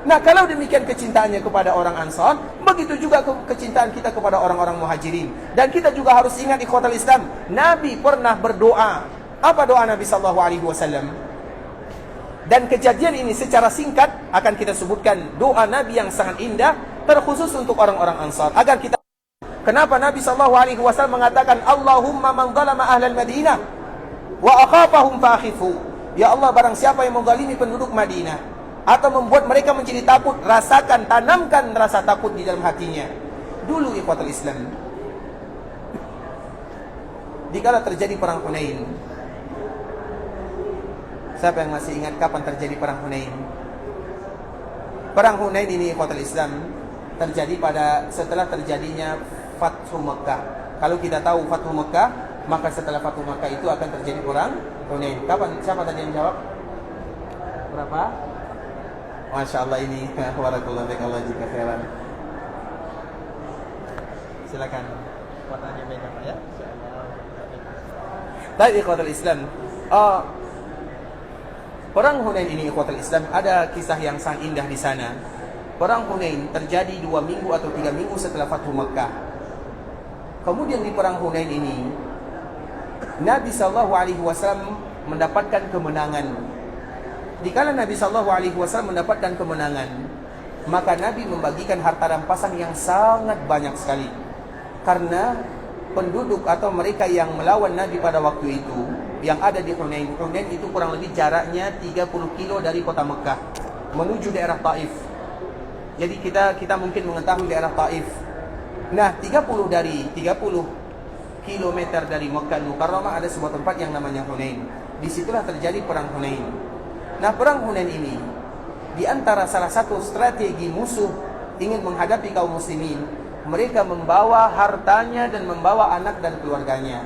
Nah, kalau demikian kecintaannya kepada orang Ansar, begitu juga kecintaan kita kepada orang-orang Muhajirin. Dan kita juga harus ingat ikhwatal Islam, Nabi pernah berdoa. Apa doa Nabi SAW? Dan kejadian ini secara singkat akan kita sebutkan doa Nabi yang sangat indah, terkhusus untuk orang-orang Ansar. Agar kita, kenapa Nabi SAW mengatakan, Allahumma man zalama ahlal Madinah wa akhafahum fa'akhifu. Ya Allah, barang siapa yang menzalimi penduduk Madinah atau membuat mereka menjadi takut, rasakan, tanamkan rasa takut di dalam hatinya. Dulu ikhwatul Islam, dikala terjadi perang Hunain, siapa yang masih ingat kapan terjadi perang Hunain? Perang Hunain ini ikhwatul Islam terjadi setelah terjadinya Fathu Mekah. Kalau kita tahu Fathu Mekah, maka setelah Fathu Mekah itu akan terjadi perang Hunain. Kapan? Siapa tadi yang jawab? Berapa? Masya Allah, ini warakallahu fiik, Allah jika khairan. Silakan. Warnanya beda Pak ya. Baik ikhwatul Islam. Perang Hunain ini ikhwatul Islam ada kisah yang sangat indah di sana. Perang Hunain terjadi 2 minggu atau 3 minggu setelah Fathu Mekah. Kemudian di perang Hunain ini Nabi SAW mendapatkan kemenangan. Dikala Nabi SAW mendapatkan kemenangan, maka Nabi membagikan harta rampasan yang sangat banyak sekali. Karena penduduk atau mereka yang melawan Nabi pada waktu itu yang ada di Hunain. Hunain itu kurang lebih jaraknya 30 kilo dari kota Mekah menuju daerah Taif. Jadi kita mungkin mengetahui daerah Taif. Nah, 30 kilometer dari Mekah Mukarramah ada sebuah tempat yang namanya Hunain. Disitulah terjadi perang Hunain. Nah, perang Hunain ini di antara salah satu strategi musuh ingin menghadapi kaum muslimin, mereka membawa hartanya dan membawa anak dan keluarganya.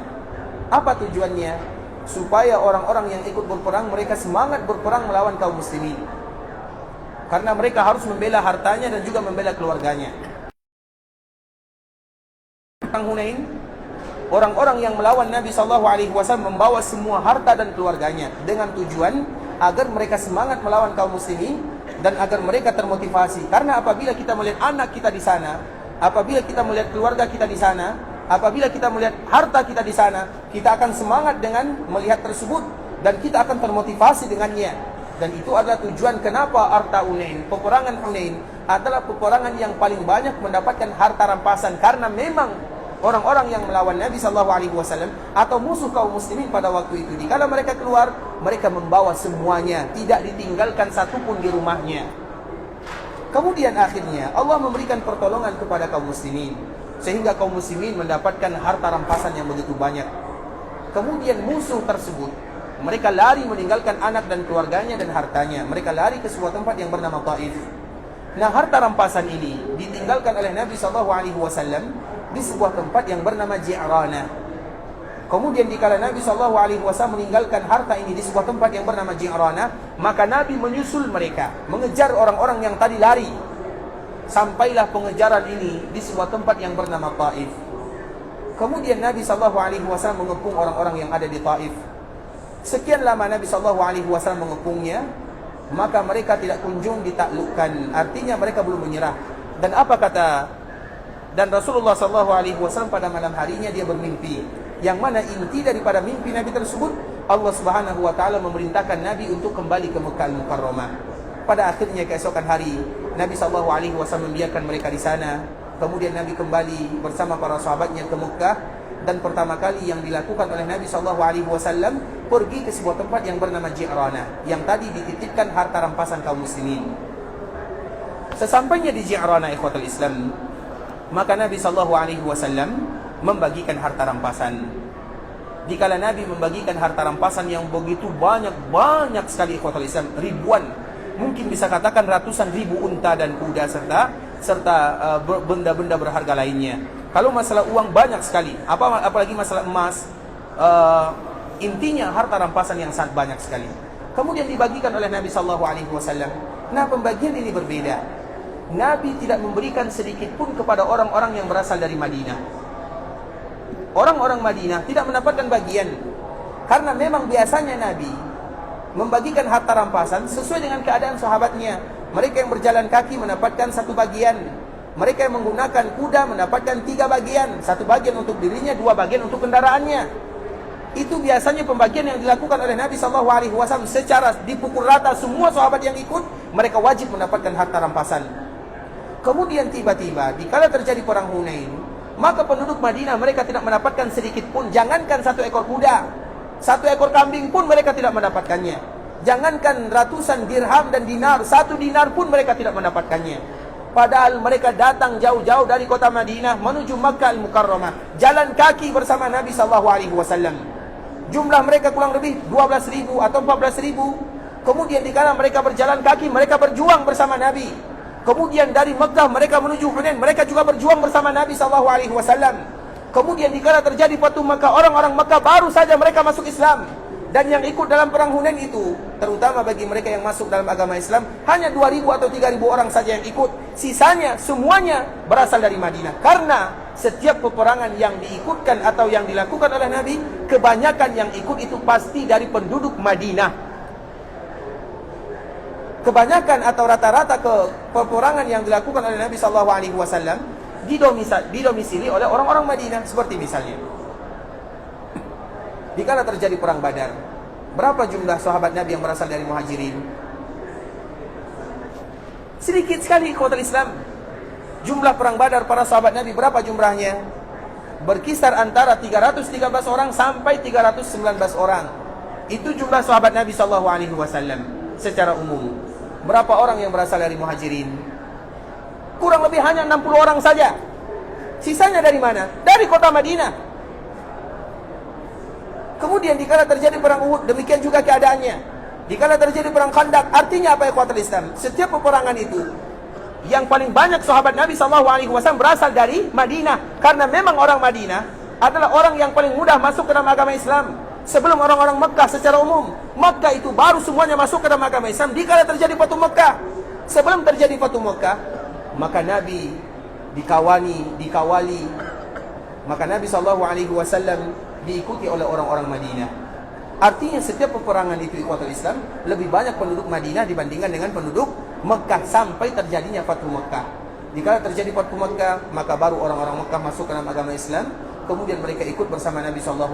Apa tujuannya? Supaya orang-orang yang ikut berperang, mereka semangat berperang melawan kaum muslimin. Karena mereka harus membela hartanya dan juga membela keluarganya. Perang Hunain, orang-orang yang melawan Nabi SAW membawa semua harta dan keluarganya dengan tujuan agar mereka semangat melawan kaum muslimin dan agar mereka termotivasi. Karena apabila kita melihat anak kita di sana, apabila kita melihat keluarga kita di sana, apabila kita melihat harta kita di sana, kita akan semangat dengan melihat tersebut dan kita akan termotivasi dengannya. Dan itu adalah tujuan kenapa harta Hunain, peperangan Hunain adalah peperangan yang paling banyak mendapatkan harta rampasan. Karena memang orang-orang yang melawan Nabi SAW atau musuh kaum muslimin pada waktu itu, jika mereka keluar, mereka membawa semuanya, tidak ditinggalkan satupun di rumahnya. Kemudian akhirnya Allah memberikan pertolongan kepada kaum muslimin, sehingga kaum muslimin mendapatkan harta rampasan yang begitu banyak. Kemudian musuh tersebut, mereka lari meninggalkan anak dan keluarganya dan hartanya. Mereka lari ke sebuah tempat yang bernama Taif. Nah, harta rampasan ini ditinggalkan oleh Nabi SAW di sebuah tempat yang bernama Ji'rana. Kemudian dikala Nabi SAW meninggalkan harta ini di sebuah tempat yang bernama Ji'rana, maka Nabi menyusul mereka, mengejar orang-orang yang tadi lari. Sampailah pengejaran ini di sebuah tempat yang bernama Taif. Kemudian Nabi SAW mengepung orang-orang yang ada di Taif. Sekian lama Nabi SAW mengepungnya, maka mereka tidak kunjung ditaklukkan. Artinya mereka belum menyerah. Dan apa kata? Dan Rasulullah SAW pada malam harinya dia bermimpi, yang mana inti daripada mimpi Nabi tersebut, Allah Subhanahu Wa Taala memerintahkan Nabi untuk kembali ke Mekah Al-Mukarramah. Pada akhirnya keesokan hari, Nabi SAW membiarkan mereka di sana. Kemudian Nabi kembali bersama para sahabatnya ke Mekah. Dan pertama kali yang dilakukan oleh Nabi SAW, pergi ke sebuah tempat yang bernama Ji'rana, yang tadi dititipkan harta rampasan kaum muslimin. Sesampainya di Ji'rana, ikhwatul Islam, maka Nabi SAW membagikan harta rampasan. Dikala Nabi membagikan harta rampasan yang begitu banyak sekali, ikhwatul Islam, ribuan, mungkin bisa katakan ratusan ribu unta dan kuda serta benda-benda berharga lainnya. Kalau masalah uang banyak sekali, apalagi masalah emas, intinya harta rampasan yang sangat banyak sekali. Kemudian dibagikan oleh Nabi SAW. Nah, pembagian ini berbeda. Nabi tidak memberikan sedikit pun kepada orang-orang yang berasal dari Madinah. Orang-orang Madinah tidak mendapatkan bagian, karena memang biasanya Nabi membagikan harta rampasan sesuai dengan keadaan sahabatnya. Mereka yang berjalan kaki mendapatkan satu bagian, mereka yang menggunakan kuda mendapatkan 3 bagian, 1 bagian untuk dirinya, 2 bagian untuk kendaraannya. Itu biasanya pembagian yang dilakukan oleh Nabi SAW secara dipukul rata. Semua sahabat yang ikut, mereka wajib mendapatkan harta rampasan. Kemudian tiba-tiba dikala terjadi perang Hunain, maka penduduk Madinah mereka tidak mendapatkan sedikit pun. Jangankan 1 ekor kuda, 1 ekor kambing pun mereka tidak mendapatkannya. Jangankan ratusan dirham dan dinar, 1 dinar pun mereka tidak mendapatkannya. Padahal mereka datang jauh-jauh dari kota Madinah menuju Makkah Al-Mukarramah, jalan kaki bersama Nabi SAW. Jumlah mereka kurang lebih 12.000 atau 14.000. Kemudian dikala mereka berjalan kaki, mereka berjuang bersama Nabi. Kemudian dari Makkah mereka menuju Hunain, mereka juga berjuang bersama Nabi SAW. Kemudian dikala terjadi Fatu Makkah, orang-orang Makkah baru saja mereka masuk Islam. Dan yang ikut dalam perang Hunain itu, terutama bagi mereka yang masuk dalam agama Islam, hanya 2.000 atau 3.000 orang saja yang ikut. Sisanya semuanya berasal dari Madinah. Karena setiap peperangan yang diikutkan atau yang dilakukan oleh Nabi, kebanyakan yang ikut itu pasti dari penduduk Madinah. Kebanyakan atau rata-rata peperangan yang dilakukan oleh Nabi SAW didomisili oleh orang-orang Madinah. Seperti misalnya, dikala terjadi perang Badar, berapa jumlah sahabat Nabi yang berasal dari Muhajirin? Sedikit sekali, ikhwatul Islam. Jumlah perang Badar para sahabat Nabi berapa jumlahnya? Berkisar antara 313 orang sampai 319 orang. Itu jumlah sahabat Nabi SAW secara umum. Berapa orang yang berasal dari Muhajirin? Kurang lebih hanya 60 orang saja. Sisanya dari mana? Dari kota Madinah. Kemudian dikala terjadi perang Uhud, demikian juga keadaannya. Dikala terjadi perang Khandaq, artinya apa, ikhwatul Islam? Setiap peperangan itu, yang paling banyak sahabat Nabi SAW berasal dari Madinah. Karena memang orang Madinah adalah orang yang paling mudah masuk ke dalam agama Islam. Sebelum orang-orang Mekah secara umum, Mekah itu baru semuanya masuk ke dalam agama Islam dikala terjadi Fatu Mekah. Sebelum terjadi Fatu Mekah, maka Nabi dikawali. Maka Nabi SAW diikuti oleh orang-orang Madinah. Artinya setiap peperangan itu, ikhwatul Islam, lebih banyak penduduk Madinah dibandingkan dengan penduduk Mekah sampai terjadinya Fatu Mekah. Dikala terjadi Fatu Mekah, maka baru orang-orang Mekah masuk ke dalam agama Islam. Kemudian mereka ikut bersama Nabi SAW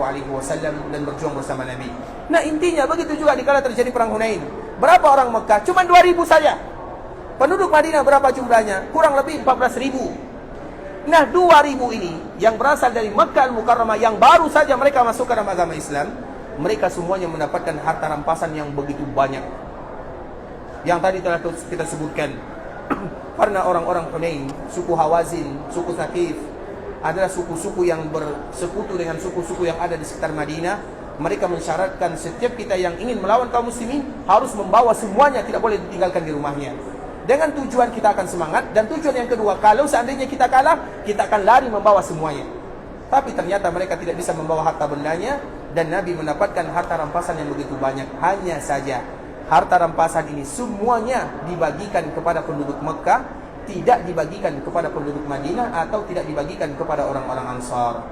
dan berjuang bersama Nabi. Nah, intinya begitu juga dikala terjadi perang Hunain. Berapa orang Mekah? Cuma 2.000 saja. Penduduk Madinah berapa jumlahnya? Kurang lebih 14.000. Nah, 2.000 ini yang berasal dari Makkah Al-Mukarramah, yang baru saja mereka masuk ke dalam agama Islam, mereka semuanya mendapatkan harta rampasan yang begitu banyak. Yang tadi telah kita sebutkan. Karena orang-orang Hunain, suku Hawazin, suku Thaqif, adalah suku-suku yang bersekutu dengan suku-suku yang ada di sekitar Madinah. Mereka mensyaratkan setiap kita yang ingin melawan kaum muslimin harus membawa semuanya, tidak boleh ditinggalkan di rumahnya. Dengan tujuan kita akan semangat, dan tujuan yang kedua, kalau seandainya kita kalah, kita akan lari membawa semuanya. Tapi ternyata mereka tidak bisa membawa harta bendanya, dan Nabi mendapatkan harta rampasan yang begitu banyak. Hanya saja harta rampasan ini semuanya dibagikan kepada penduduk Mekah, tidak dibagikan kepada penduduk Madinah, atau tidak dibagikan kepada orang-orang Ansar.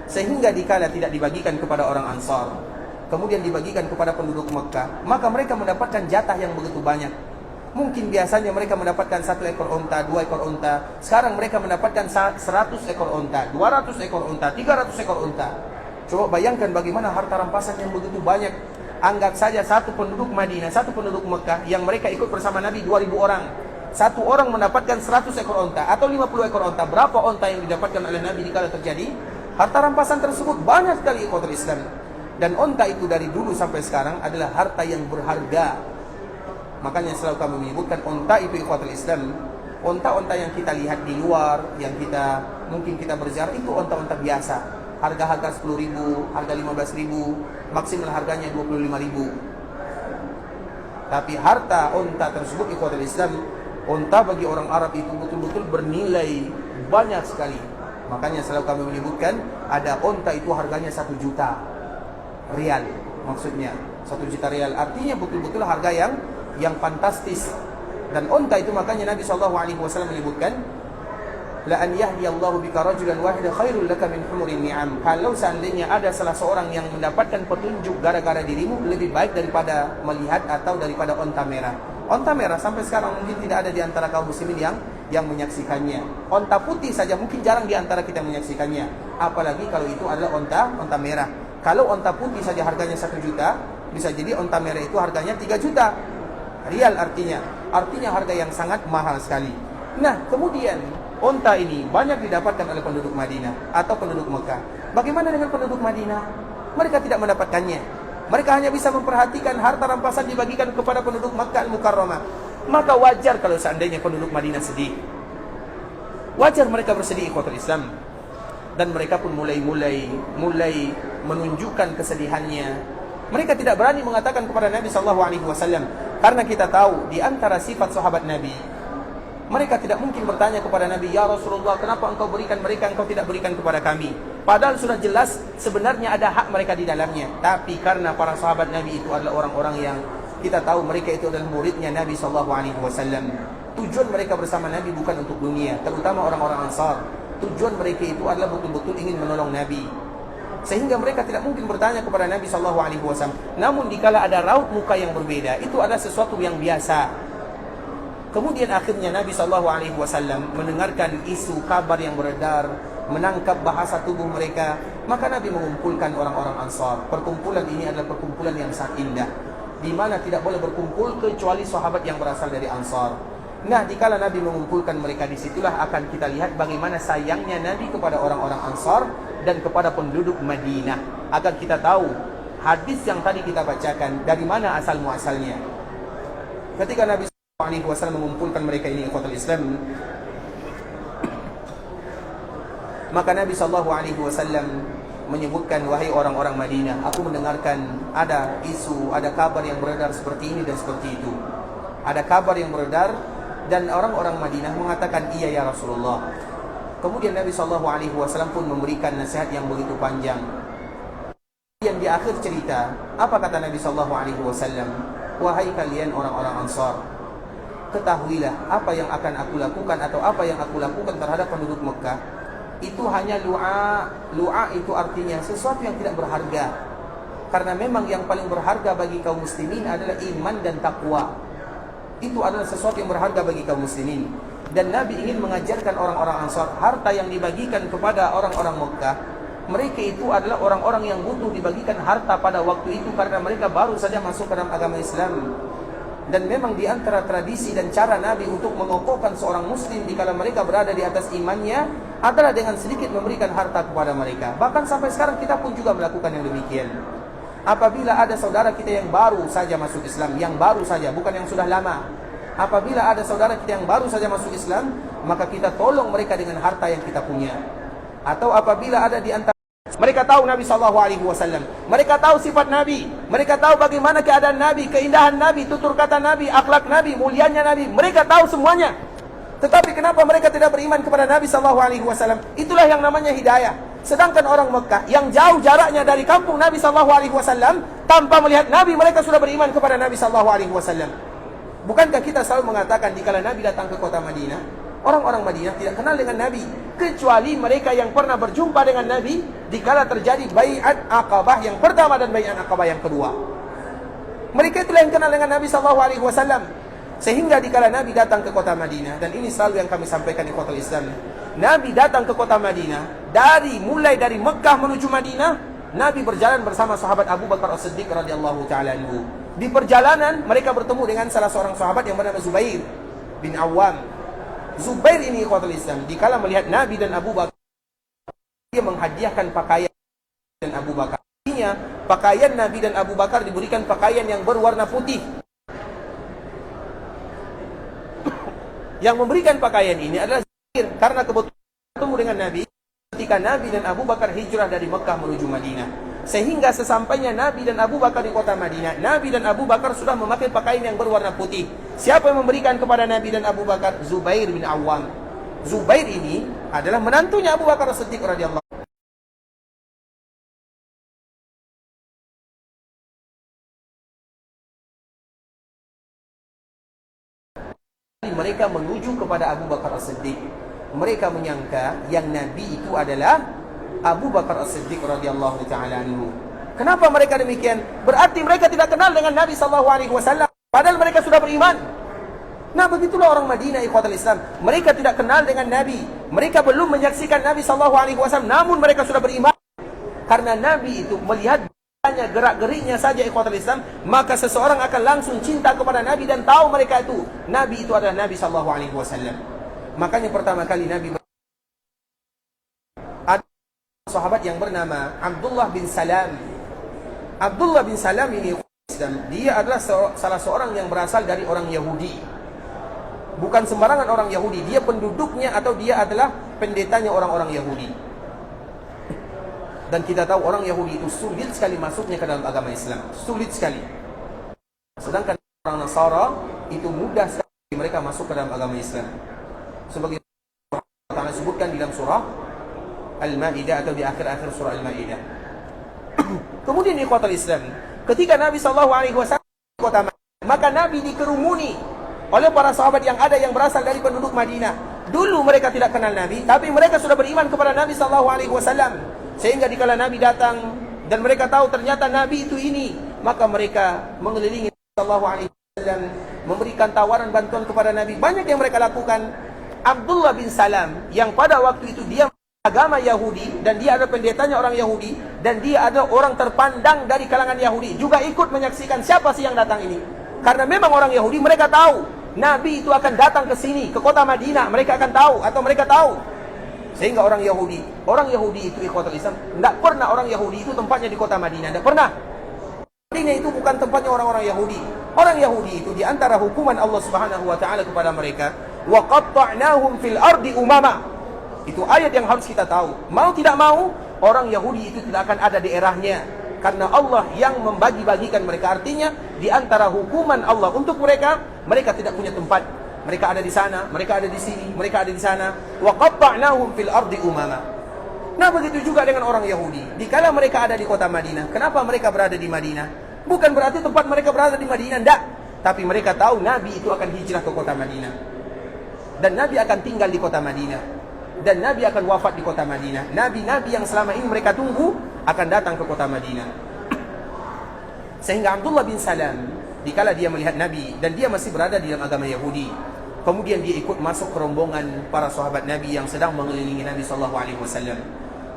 Sehingga dikala tidak dibagikan kepada orang Ansar, kemudian dibagikan kepada penduduk Mekah, maka mereka mendapatkan jatah yang begitu banyak. Mungkin biasanya mereka mendapatkan 1 ekor unta, 2 ekor unta. Sekarang mereka mendapatkan 100 ekor unta, 200 ekor unta, 300 ekor unta. Coba bayangkan bagaimana harta rampasan yang begitu banyak. Anggap saja satu penduduk Madinah, satu penduduk Mekah yang mereka ikut bersama Nabi 2000 orang. Satu orang mendapatkan 100 ekor unta atau 50 ekor unta. Berapa unta yang didapatkan oleh Nabi dikala terjadi harta rampasan tersebut? Banyak sekali ikhwatul Islam. Dan unta itu dari dulu sampai sekarang adalah harta yang berharga. Makanya selalu kami menyebutkan unta itu ikhwatul Islam. Unta-unta yang kita lihat di luar, yang kita mungkin kita berziarah, itu unta-unta biasa. Harga-harga 10.000, harga 15.000, maksimal harganya 25.000. Tapi harta unta tersebut ikhwatul Islam, unta bagi orang Arab itu betul-betul bernilai banyak sekali. Makanya selalu kami menyebutkan ada unta itu harganya 1 juta rial. Maksudnya 1 juta rial, artinya betul-betul harga yang fantastis. Dan unta itu makanya Nabi SAW menyebutkan, la an yahdiyallahu bika rajulan wahidan khairul laka min humurin ni'am. Kalau seandainya ada salah seorang yang mendapatkan petunjuk gara-gara dirimu, lebih baik daripada melihat atau daripada unta merah. Unta merah sampai sekarang mungkin tidak ada di antara kaum muslimin yang menyaksikannya. Unta putih saja mungkin jarang di antara kita menyaksikannya. Apalagi kalau itu adalah unta merah. Kalau unta putih saja harganya 1 juta, bisa jadi unta merah itu harganya 3 juta rial, artinya harga yang sangat mahal sekali. Nah, kemudian unta ini banyak didapatkan oleh penduduk Madinah atau penduduk Mekah. Bagaimana dengan penduduk Madinah? Mereka tidak mendapatkannya. Mereka hanya bisa memperhatikan harta rampasan dibagikan kepada penduduk Makkah Al-Mukarramah. Maka wajar kalau seandainya penduduk Madinah sedih. Wajar mereka bersedih ikhwatul Islam. Dan mereka pun mulai menunjukkan kesedihannya. Mereka tidak berani mengatakan kepada Nabi SAW, karena kita tahu di antara sifat sahabat Nabi, mereka tidak mungkin bertanya kepada Nabi, ya Rasulullah, kenapa engkau berikan mereka, engkau tidak berikan kepada kami? Padahal sudah jelas sebenarnya ada hak mereka di dalamnya. Tapi karena para sahabat Nabi itu adalah orang-orang yang kita tahu mereka itu adalah muridnya Nabi SAW. Tujuan mereka bersama Nabi bukan untuk dunia, terutama orang-orang Ansar. Tujuan mereka itu adalah betul-betul ingin menolong Nabi. Sehingga mereka tidak mungkin bertanya kepada Nabi SAW. Namun dikala ada raut muka yang berbeda, itu adalah sesuatu yang biasa. Kemudian akhirnya Nabi SAW mendengarkan isu kabar yang beredar, menangkap bahasa tubuh mereka. Maka Nabi mengumpulkan orang-orang Ansar. Perkumpulan ini adalah perkumpulan yang sangat indah, di mana tidak boleh berkumpul kecuali sahabat yang berasal dari Ansar. Nah, dikala Nabi mengumpulkan mereka, disitulah akan kita lihat bagaimana sayangnya Nabi kepada orang-orang Ansar dan kepada penduduk Madinah. Agar kita tahu hadis yang tadi kita bacakan dari mana asal muasalnya. Ketika Nabi SAW mengumpulkan mereka ini ikhwatul Islam, maka Nabi SAW menyebutkan, wahai orang-orang Madinah, aku mendengarkan ada isu, ada kabar yang beredar seperti ini dan seperti itu. Ada kabar yang beredar dan orang-orang Madinah mengatakan, iya ya Rasulullah. Kemudian Nabi SAW pun memberikan nasihat yang begitu panjang. Yang di akhir cerita, apa kata Nabi SAW? Wahai kalian orang-orang Ansar, ketahuilah apa yang akan aku lakukan atau apa yang aku lakukan terhadap penduduk Mekah, itu hanya lu'a. Lu'a itu artinya sesuatu yang tidak berharga. Karena memang yang paling berharga bagi kaum muslimin adalah iman dan takwa. Itu adalah sesuatu yang berharga bagi kaum muslimin. Dan Nabi ingin mengajarkan orang-orang Ansar, harta yang dibagikan kepada orang-orang Mekah, mereka itu adalah orang-orang yang butuh dibagikan harta pada waktu itu, karena mereka baru saja masuk ke dalam agama Islam. Dan memang di antara tradisi dan cara Nabi untuk mengokohkan seorang muslim dikala mereka berada di atas imannya adalah dengan sedikit memberikan harta kepada mereka. Bahkan sampai sekarang kita pun juga melakukan yang demikian. Apabila ada saudara kita yang baru saja masuk Islam, yang baru saja, bukan yang sudah lama. Apabila ada saudara kita yang baru saja masuk Islam, maka kita tolong mereka dengan harta yang kita punya. Atau apabila ada di antara Mereka tahu Nabi SAW. Mereka tahu sifat Nabi. Mereka tahu bagaimana keadaan Nabi, keindahan Nabi, tutur kata Nabi, akhlak Nabi, mulianya Nabi. Mereka tahu semuanya. Tetapi kenapa mereka tidak beriman kepada Nabi SAW? Itulah yang namanya hidayah. Sedangkan orang Mekah yang jauh jaraknya dari kampung Nabi SAW, tanpa melihat Nabi, mereka sudah beriman kepada Nabi SAW. Bukankah kita selalu mengatakan dikala Nabi datang ke kota Madinah, orang-orang Madinah tidak kenal dengan Nabi, kecuali mereka yang pernah berjumpa dengan Nabi dikala terjadi Bai'at Aqabah yang pertama dan Bai'at Aqabah yang kedua. Mereka itulah yang kenal dengan Nabi SAW. Sehingga dikala Nabi datang ke kota Madinah, dan ini selalu yang kami sampaikan di kota Islam, Nabi datang ke kota Madinah, mulai dari Mekah menuju Madinah, Nabi berjalan bersama sahabat Abu Bakar As-Siddiq radhiyallahu ta'ala anhu. Di perjalanan mereka bertemu dengan salah seorang sahabat yang bernama Zubair bin Awam. Zubair ini ikhwatul Islam, dikala melihat Nabi dan Abu Bakar, dia menghadiahkan pakaian dan Abu Bakar. Artinya, pakaian Nabi dan Abu Bakar diberikan pakaian yang berwarna putih. Yang memberikan pakaian ini adalah Zubair, karena kebetulan bertemu dengan Nabi ketika Nabi dan Abu Bakar hijrah dari Mekah menuju Madinah. Sehingga sesampainya Nabi dan Abu Bakar di kota Madinah, Nabi dan Abu Bakar sudah memakai pakaian yang berwarna putih. Siapa yang memberikan kepada Nabi dan Abu Bakar? Zubair bin Awam. Zubair ini adalah menantunya Abu Bakar As-Siddiq radhiyallahu. Mereka menuju kepada Abu Bakar As-Siddiq. Mereka menyangka yang Nabi itu adalah Abu Bakar As-Siddiq radhiyallahu ta'ala anhu. Kenapa mereka demikian? Berarti mereka tidak kenal dengan Nabi SAW. Padahal mereka sudah beriman. Nah, begitulah orang Madinah ikhwatul Islam. Mereka tidak kenal dengan Nabi. Mereka belum menyaksikan Nabi SAW. Namun mereka sudah beriman. Karena Nabi itu melihat hanya gerak-geriknya saja ikhwatul Islam, maka seseorang akan langsung cinta kepada Nabi dan tahu mereka itu Nabi itu adalah Nabi SAW. Makanya pertama kali Nabi ada sahabat yang bernama Abdullah bin Salam. Abdullah bin Salam ini dia adalah salah seorang yang berasal dari orang Yahudi. Bukan sembarangan orang Yahudi, dia penduduknya atau dia adalah pendetanya orang-orang Yahudi. Dan kita tahu orang Yahudi itu sulit sekali masuknya ke dalam agama Islam. Sulit sekali. Sedangkan orang Nasara itu mudah sekali mereka masuk ke dalam agama Islam. Sebagai Allah sebutkan di dalam surah Al-Ma'idah atau di akhir-akhir surah Al-Ma'idah. Kemudian di kota Islam, ketika Nabi SAW di kota Madinah, maka Nabi dikerumuni oleh para sahabat yang ada yang berasal dari penduduk Madinah. Dulu mereka tidak kenal Nabi, tapi mereka sudah beriman kepada Nabi SAW. Sehingga dikala Nabi datang dan mereka tahu ternyata Nabi itu ini, maka mereka mengelilingi Nabi SAW, memberikan tawaran bantuan kepada Nabi. Banyak yang mereka lakukan. Abdullah bin Salam yang pada waktu itu dia agama Yahudi dan dia ada pendetanya orang Yahudi dan dia ada orang terpandang dari kalangan Yahudi juga ikut menyaksikan siapa sih yang datang ini. Karena memang orang Yahudi mereka tahu Nabi itu akan datang ke sini, ke kota Madinah. Mereka akan tahu atau mereka tahu. Sehingga orang Yahudi itu ikhwatul Islam, tidak pernah orang Yahudi itu tempatnya di kota Madinah, tidak pernah. Madinah itu bukan tempatnya orang-orang Yahudi. Orang Yahudi itu di antara hukuman Allah Subhanahu wa taala kepada mereka, wa qatta'nahum fil ardi umama. Itu ayat yang harus kita tahu. Mau tidak mau, orang Yahudi itu tidak akan ada di daerahnya. Karena Allah yang membagi-bagikan mereka. Artinya, di antara hukuman Allah untuk mereka, mereka tidak punya tempat. Mereka ada di sana, mereka ada di sini, mereka ada di sana. Wa qatta'nahum fil ardi umama. Nah, begitu juga dengan orang Yahudi. Dikala mereka ada di kota Madinah, kenapa mereka berada di Madinah? Bukan berarti tempat mereka berada di Madinah, tidak. Tapi mereka tahu Nabi itu akan hijrah ke kota Madinah. Dan Nabi akan tinggal di kota Madinah. Dan Nabi akan wafat di kota Madinah. Nabi-Nabi yang selama ini mereka tunggu akan datang ke kota Madinah. Sehingga Abdullah bin Salam, dikala dia melihat Nabi dan dia masih berada di dalam agama Yahudi, kemudian dia ikut masuk ke rombongan para sahabat Nabi yang sedang mengelilingi Nabi SAW.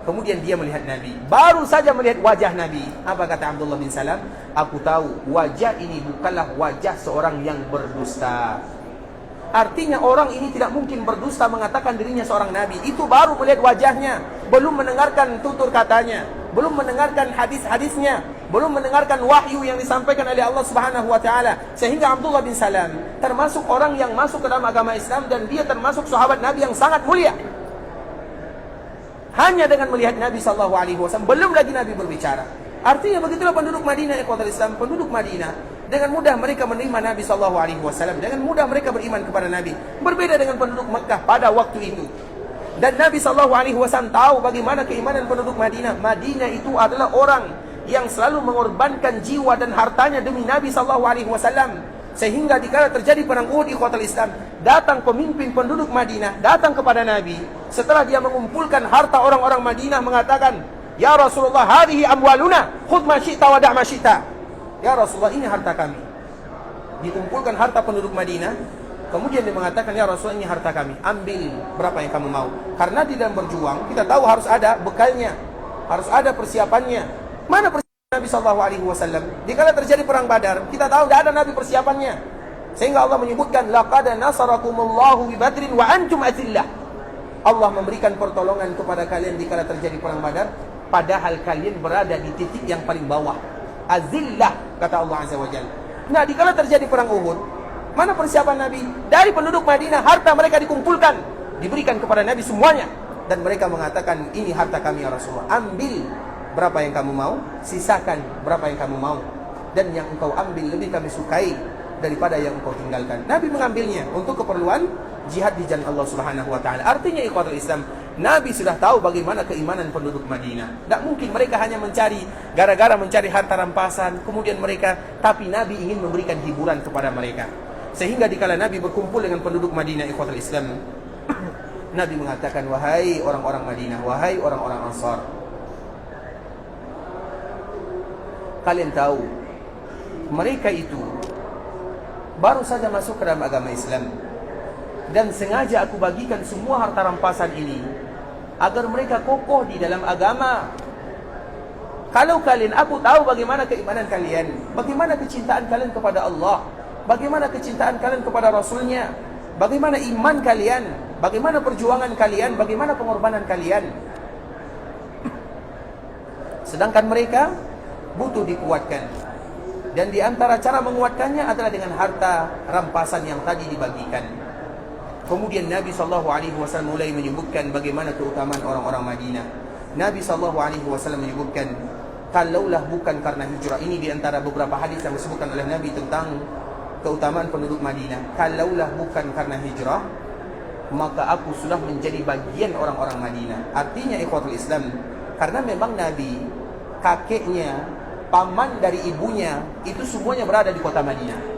Kemudian dia melihat Nabi. Baru saja melihat wajah Nabi. Apa kata Abdullah bin Salam? Aku tahu wajah ini bukanlah wajah seorang yang berdusta. Artinya orang ini tidak mungkin berdusta mengatakan dirinya seorang Nabi. Itu baru melihat wajahnya. Belum mendengarkan tutur katanya. Belum mendengarkan hadis-hadisnya. Belum mendengarkan wahyu yang disampaikan oleh Allah Subhanahu wa taala. Sehingga Abdullah bin Salam termasuk orang yang masuk ke dalam agama Islam dan dia termasuk sahabat Nabi yang sangat mulia. hanya dengan melihat Nabi SAW, belum lagi Nabi berbicara. Artinya begitulah penduduk Madinah, ikhwatul Islam. Penduduk Madinah dengan mudah mereka menerima Nabi SAW, dengan mudah mereka beriman kepada Nabi. Berbeda dengan penduduk Mekah pada waktu itu. Dan Nabi SAW tahu bagaimana keimanan penduduk Madinah. Madinah itu adalah orang yang selalu mengorbankan jiwa dan hartanya demi Nabi SAW. Sehingga dikala terjadi perang Uhud, ikhwatul Islam, datang pemimpin penduduk Madinah, datang kepada Nabi. Setelah dia mengumpulkan harta orang-orang Madinah, mengatakan, "Ya Rasulullah, hadhihi amwaluna, khudh ma syi'ta wa da' ma syi'ta." Ya Rasulullah, ini harta kami. Dikumpulkan harta penduduk Madinah. Kemudian dia mengatakan, "Ya Rasulullah, ini harta kami. Ambil berapa yang kamu mau." Karena di dalam berjuang, kita tahu harus ada bekalnya, harus ada persiapannya. Mana persiapan Nabi SAW? Dikala terjadi perang Badar, kita tahu tidak ada Nabi persiapannya. Sehingga Allah menyebutkan, "Laqad nasarakumullahu bi Badrin wa antum azillah." Allah memberikan pertolongan kepada kalian dikala terjadi perang Badar, padahal kalian berada di titik yang paling bawah. Azillah, kata Allah Azza wa Jalla. Nah, dikala terjadi perang Uhud, mana persiapan Nabi? Dari penduduk Madinah, harta mereka dikumpulkan, diberikan kepada Nabi semuanya. Dan mereka mengatakan, "Ini harta kami ya Rasulullah. Ambil berapa yang kamu mau, sisakan berapa yang kamu mau. Dan yang engkau ambil lebih kami sukai daripada yang engkau tinggalkan." Nabi mengambilnya untuk keperluan jihad di jalan Allah Subhanahu wa taala. Artinya ikhwatul Islam, Nabi sudah tahu bagaimana keimanan penduduk Madinah. Tak mungkin mereka hanya mencari gara-gara mencari harta rampasan, kemudian mereka, tapi Nabi ingin memberikan hiburan kepada mereka. Sehingga dikala Nabi berkumpul dengan penduduk Madinah, ikhwatul Islam, Nabi mengatakan, "Wahai orang-orang Madinah, wahai orang-orang Ansar, kalian tahu, mereka itu baru saja masuk ke dalam agama Islam. Dan sengaja aku bagikan semua harta rampasan ini agar mereka kokoh di dalam agama. Kalau kalian, aku tahu bagaimana keimanan kalian, bagaimana kecintaan kalian kepada Allah, bagaimana kecintaan kalian kepada Rasulnya, bagaimana iman kalian, bagaimana perjuangan kalian, bagaimana pengorbanan kalian. Sedangkan mereka butuh dikuatkan. Dan di antara cara menguatkannya adalah dengan harta rampasan yang tadi dibagikan." Kemudian Nabi SAW mulai menyebutkan bagaimana keutamaan orang-orang Madinah. Nabi SAW menyebutkan, kalaulah bukan karena hijrah, ini di antara beberapa hadis yang disebutkan oleh Nabi tentang keutamaan penduduk Madinah. Kalaulah bukan karena hijrah, maka aku sudah menjadi bagian orang-orang Madinah. Artinya ikhwatul Islam, karena memang Nabi, kakeknya, paman dari ibunya, itu semuanya berada di kota Madinah.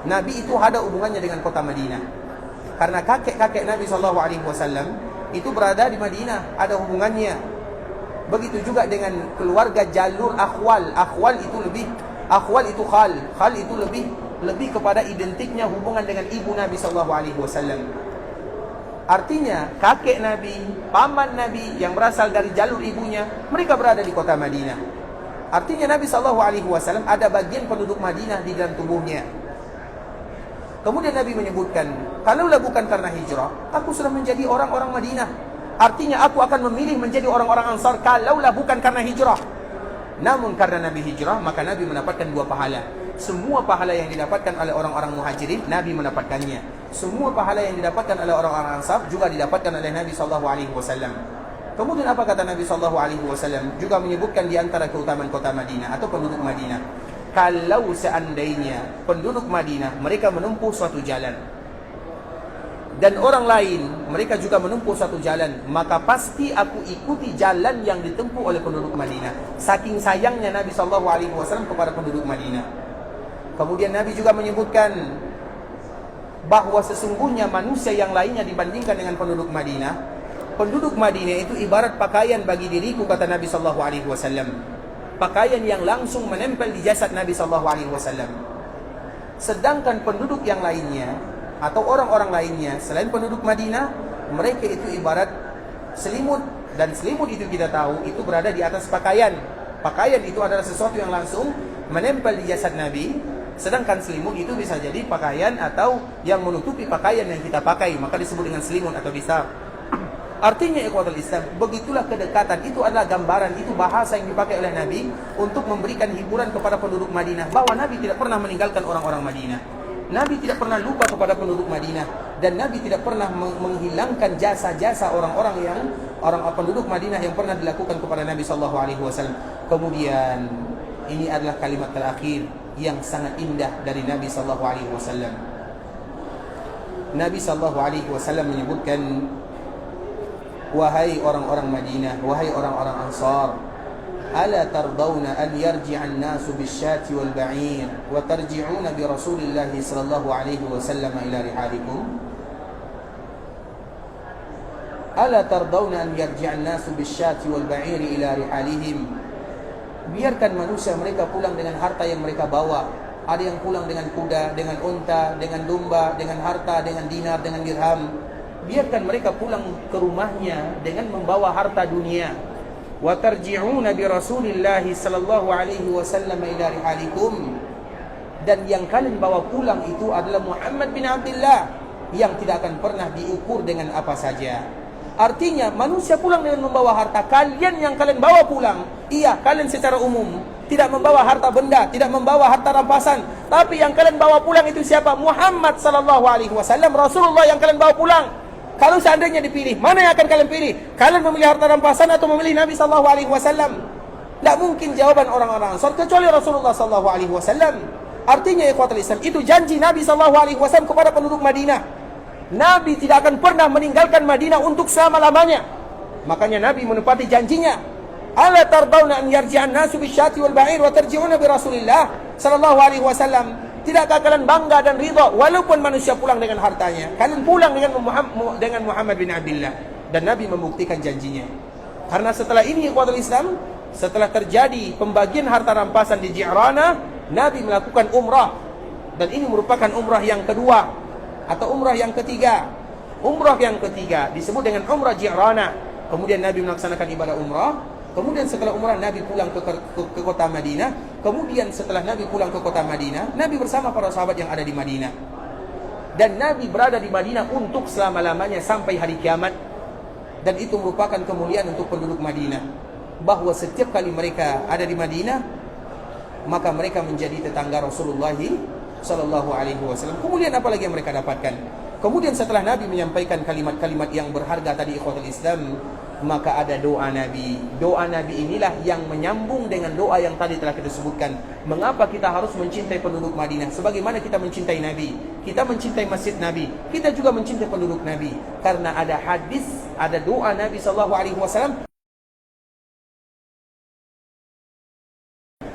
Nabi itu ada hubungannya dengan kota Madinah. Karena kakek-kakek Nabi SAW itu berada di Madinah, ada hubungannya. Begitu juga dengan keluarga jalur akhwal. Akhwal itu lebih, akhwal itu khal. Khal itu lebih kepada identiknya hubungan dengan ibu Nabi SAW. Artinya kakek Nabi, paman Nabi yang berasal dari jalur ibunya, mereka berada di kota Madinah. Artinya Nabi SAW ada bagian penduduk Madinah di dalam tubuhnya. Kemudian Nabi menyebutkan, kalaulah bukan karena hijrah, aku sudah menjadi orang-orang Madinah. Artinya aku akan memilih menjadi orang-orang Ansar kalaulah bukan karena hijrah. Namun karena Nabi hijrah, maka Nabi mendapatkan 2 pahala. Semua pahala yang didapatkan oleh orang-orang Muhajirin, Nabi mendapatkannya. Semua pahala yang didapatkan oleh orang-orang Ansar juga didapatkan oleh Nabi SAW. Kemudian apa kata Nabi SAW? Juga menyebutkan di antara keutamaan kota Madinah atau penduduk Madinah. Kalau seandainya penduduk Madinah mereka menempuh suatu jalan, dan orang lain mereka juga menempuh suatu jalan, maka pasti aku ikuti jalan yang ditempuh oleh penduduk Madinah. Saking sayangnya Nabi SAW kepada penduduk Madinah. Kemudian Nabi juga menyebutkan bahwa sesungguhnya manusia yang lainnya dibandingkan dengan penduduk Madinah, penduduk Madinah itu ibarat pakaian bagi diriku, kata Nabi SAW. Pakaian yang langsung menempel di jasad Nabi SAW. Sedangkan penduduk yang lainnya atau orang-orang lainnya selain penduduk Madinah, mereka itu ibarat selimut. Dan selimut itu kita tahu itu berada di atas pakaian. Pakaian itu adalah sesuatu yang langsung menempel di jasad Nabi. Sedangkan selimut itu bisa jadi pakaian atau yang menutupi pakaian yang kita pakai, maka disebut dengan selimut atau disar. Artinya ikhwatul Islam, begitulah kedekatan. Itu adalah gambaran, itu bahasa yang dipakai oleh Nabi untuk memberikan hiburan kepada penduduk Madinah, bahwa Nabi tidak pernah meninggalkan orang-orang Madinah. Nabi tidak pernah lupa kepada penduduk Madinah, dan Nabi tidak pernah menghilangkan jasa-jasa orang-orang penduduk Madinah yang pernah dilakukan kepada Nabi sallallahu alaihi wasallam. Kemudian ini adalah kalimat terakhir yang sangat indah dari Nabi sallallahu alaihi wasallam. Nabi sallallahu alaihi wasallam menyebutkan, wahai orang-orang Madinah, wahai orang-orang Ansar, ala tardawna an yarji'an nasu bisyati wal ba'ir wa tarji'una bi Rasulillah sallallahu alaihi wasallam ila rihalikum. Ala tardawna an yarji'an nasu bisyati wal ba'ir ila rihalihim. Biarkan manusia mereka pulang dengan harta yang mereka bawa. Ada yang pulang dengan kuda, dengan unta, dengan domba, dengan harta, dengan dinar, dengan dirham. Biarkan mereka pulang ke rumahnya dengan membawa harta dunia. Wa tarji'una bi Rasulillah sallallahu alaihi wasallam ila rihalikum. Dan yang kalian bawa pulang itu adalah Muhammad bin Abdullah, yang tidak akan pernah diukur dengan apa saja. Artinya manusia pulang dengan membawa harta. Kalian yang kalian bawa pulang, iya, kalian secara umum tidak membawa harta benda, tidak membawa harta rampasan, tapi yang kalian bawa pulang itu siapa? Muhammad sallallahu alaihi wasallam, Rasulullah yang kalian bawa pulang. Kalau seandainya dipilih, mana yang akan kalian pilih? Kalian memilih harta rampasan atau memilih Nabi sallallahu alaihi wasallam? Tidak mungkin jawaban orang-orang Ansar kecuali Rasulullah sallallahu alaihi wasallam. Artinya ikhwatul Islam, itu janji Nabi sallallahu alaihi wasallam kepada penduduk Madinah. Nabi tidak akan pernah meninggalkan Madinah untuk selama-lamanya. Makanya Nabi menepati janjinya. Ala tardawna an yarji'an nasu bisyati wal ba'ir wa tarji'una bi Rasulillah sallallahu alaihi wasallam. Tidakkah kalian bangga dan ridha walaupun manusia pulang dengan hartanya? Kalian pulang dengan Muhammad bin Abdullah. Dan Nabi membuktikan janjinya. Karena setelah ini ikhwatul Islam, setelah terjadi pembagian harta rampasan di Ji'rana, Nabi melakukan umrah. Dan ini merupakan umrah yang kedua atau umrah yang ketiga. Umrah yang ketiga disebut dengan umrah Ji'rana. Kemudian Nabi melaksanakan ibadah umrah. Kemudian setelah umrah Nabi pulang ke kota Madinah. Kemudian setelah Nabi pulang ke kota Madinah, Nabi bersama para sahabat yang ada di Madinah. Dan Nabi berada di Madinah untuk selama-lamanya sampai hari kiamat. Dan itu merupakan kemuliaan untuk penduduk Madinah, bahwa setiap kali mereka ada di Madinah, maka mereka menjadi tetangga Rasulullah sallallahu alaihi wasallam. Kemudian apa lagi yang mereka dapatkan? Kemudian setelah Nabi menyampaikan kalimat-kalimat yang berharga tadi ikhwatul Islam, maka ada doa Nabi. Doa Nabi inilah yang menyambung dengan doa yang tadi telah kita sebutkan. Mengapa kita harus mencintai penduduk Madinah? Sebagaimana kita mencintai Nabi, kita mencintai masjid Nabi, kita juga mencintai penduduk Nabi. Karena ada hadis, ada doa Nabi sallallahu alaihi wasallam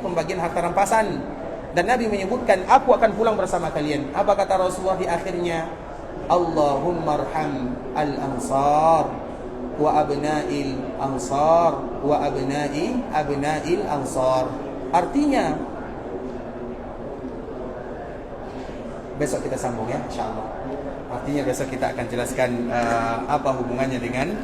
pembagian harta rampasan. Dan Nabi menyebutkan, aku akan pulang bersama kalian. Apa kata Rasulullah di akhirnya? Allahumma arham al-ansar wa abna'il ansar wa abna'il ansar. Artinya, besok kita sambung ya, insyaAllah. Artinya besok kita akan jelaskan apa hubungannya dengan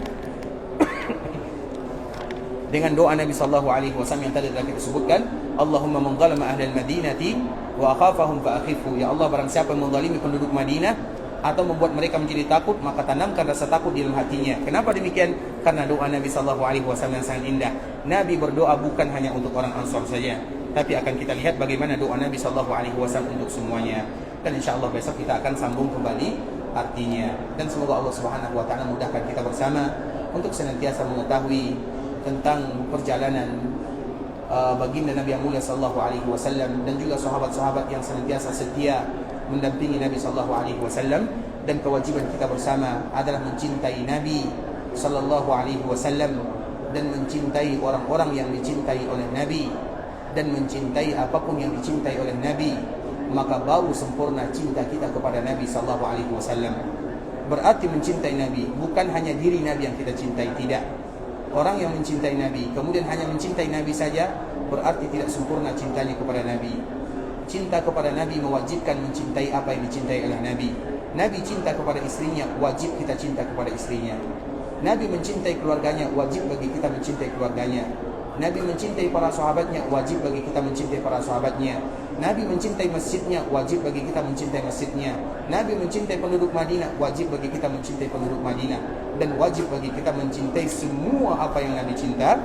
doa Nabi sallallahu alaihi wasallam yang tadi telah kita sebutkan. Allahumma man zalama ahlal madinati wa akhafahum fa akhifhu. Ya Allah, barang siapa yang menzalimi penduduk Madinah atau membuat mereka menjadi takut, maka tanamkan rasa takut di dalam hatinya. Kenapa demikian? Karena doa Nabi sallallahu alaihi wasallam yang sangat indah. Nabi berdoa bukan hanya untuk orang Ansar saja, tapi akan kita lihat bagaimana doa Nabi sallallahu alaihi wasallam untuk semuanya. Dan insyaallah besok kita akan sambung kembali artinya. Dan semoga Allah Subhanahu wa taala mudahkan kita bersama untuk senantiasa mengetahui tentang perjalanan baginda Nabi yang mulia sallallahu alaihi wasallam, dan juga sahabat-sahabat yang senantiasa setia mendampingi Nabi sallallahu alaihi wasallam. Dan kewajiban kita bersama adalah mencintai Nabi sallallahu alaihi wasallam, dan mencintai orang-orang yang dicintai oleh Nabi, dan mencintai apapun yang dicintai oleh Nabi. Maka baru sempurna cinta kita kepada Nabi sallallahu alaihi wasallam. Berarti mencintai Nabi bukan hanya diri Nabi yang kita cintai, tidak. Orang yang mencintai Nabi kemudian hanya mencintai Nabi saja, berarti tidak sempurna cintanya kepada Nabi. Cinta kepada Nabi mewajibkan mencintai apa yang dicintai oleh Nabi. Nabi cinta kepada istrinya, wajib kita cinta kepada istrinya. Nabi mencintai keluarganya, wajib bagi kita mencintai keluarganya. Nabi mencintai para sahabatnya, wajib bagi kita mencintai para sahabatnya. Nabi mencintai masjidnya, wajib bagi kita mencintai masjidnya. Nabi mencintai penduduk Madinah, wajib bagi kita mencintai penduduk Madinah. Dan wajib bagi kita mencintai semua apa yang Nabi cinta.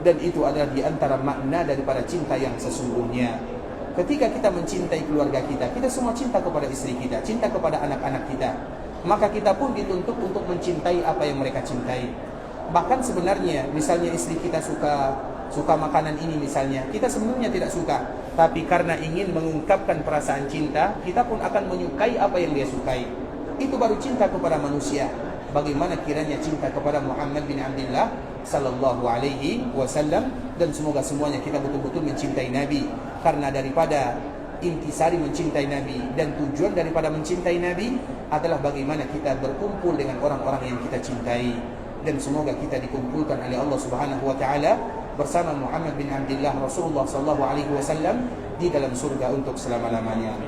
Dan itu adalah di antara makna daripada cinta yang sesungguhnya. Ketika kita mencintai keluarga kita, kita semua cinta kepada istri kita, cinta kepada anak-anak kita, maka kita pun dituntut untuk mencintai apa yang mereka cintai. Bahkan sebenarnya, misalnya istri kita suka makanan ini misalnya, kita sebenarnya tidak suka, tapi karena ingin mengungkapkan perasaan cinta, kita pun akan menyukai apa yang dia sukai. Itu baru cinta kepada manusia. Bagaimana kiranya cinta kepada Muhammad bin Abdullah sallallahu alaihi wasallam, dan semoga semuanya kita betul-betul mencintai Nabi. Karena daripada intisari mencintai Nabi dan tujuan daripada mencintai Nabi adalah bagaimana kita berkumpul dengan orang-orang yang kita cintai. Dan semoga kita dikumpulkan oleh Allah Subhanahu wa taala bersama Muhammad bin Abdullah Rasulullah sallallahu alaihi wasallam di dalam surga untuk selama-lamanya.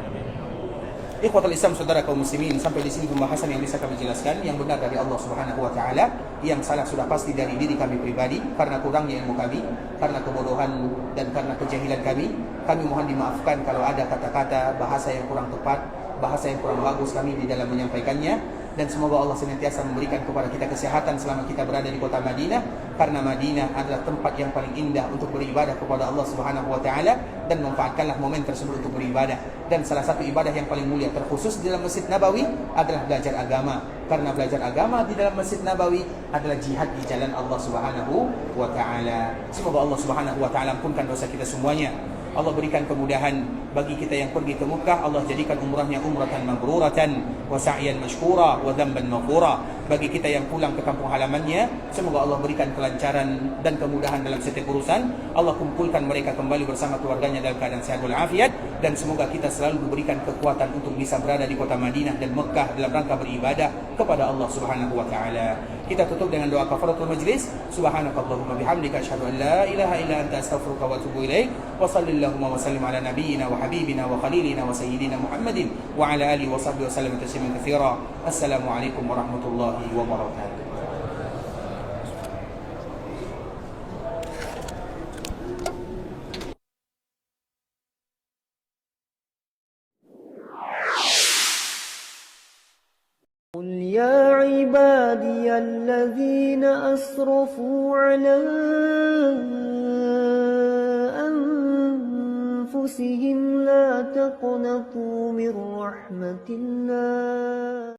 Ikhwatul Islam, saudara kaum muslimin, sampai di sini pembahasan yang bisa kami jelaskan. Yang benar dari Allah Subhanahu wa taala, yang salah sudah pasti dari diri kami pribadi karena kurangnya ilmu kami, karena kebodohan dan karena kejahilan kami. Kami mohon dimaafkan kalau ada kata-kata bahasa yang kurang tepat, bahasa yang kurang bagus kami di dalam menyampaikannya. Dan semoga Allah senantiasa memberikan kepada kita kesehatan selama kita berada di kota Madinah, karena Madinah adalah tempat yang paling indah untuk beribadah kepada Allah Subhanahu wa taala, dan manfaatkanlah momen tersebut untuk beribadah. Dan salah satu ibadah yang paling mulia terkhusus di dalam Masjid Nabawi adalah belajar agama, karena belajar agama di dalam Masjid Nabawi adalah jihad di jalan Allah Subhanahu wa taala. Semoga Allah Subhanahu wa taala ampunkan dosa kita semuanya. Allah berikan kemudahan bagi kita yang pergi ke Mekah. Allah jadikan umrahnya umratan mabruratan wa sa'yan mashkura wa dhanban maghfura. Bagi kita yang pulang ke kampung halamannya, semoga Allah berikan kelancaran dan kemudahan dalam setiap urusan. Allah kumpulkan mereka kembali bersama keluarganya dalam keadaan sehat walafiat, dan semoga kita selalu diberikan kekuatan untuk bisa berada di kota Madinah dan Mekah dalam rangka beribadah kepada Allah Subhanahu wa taala. Kita tutup dengan doa kafaratul majlis. Subhanakallahumma bihamdika asyhadu an la ilaha illa anta astaghfiruka wa atubu ilaik. Wa sallallahu wa sallim ala nabiyyina wa habibina wa khalilina wa sayyidina Muhammadin wa ala alihi wa sahbihi wa sallam tasliman katsira. Assalamualaikum warahmatullahi wabarakatuh. قل يا عبادي الذين أسرفوا على أنفسهم لا تقنطوا من رحمة الله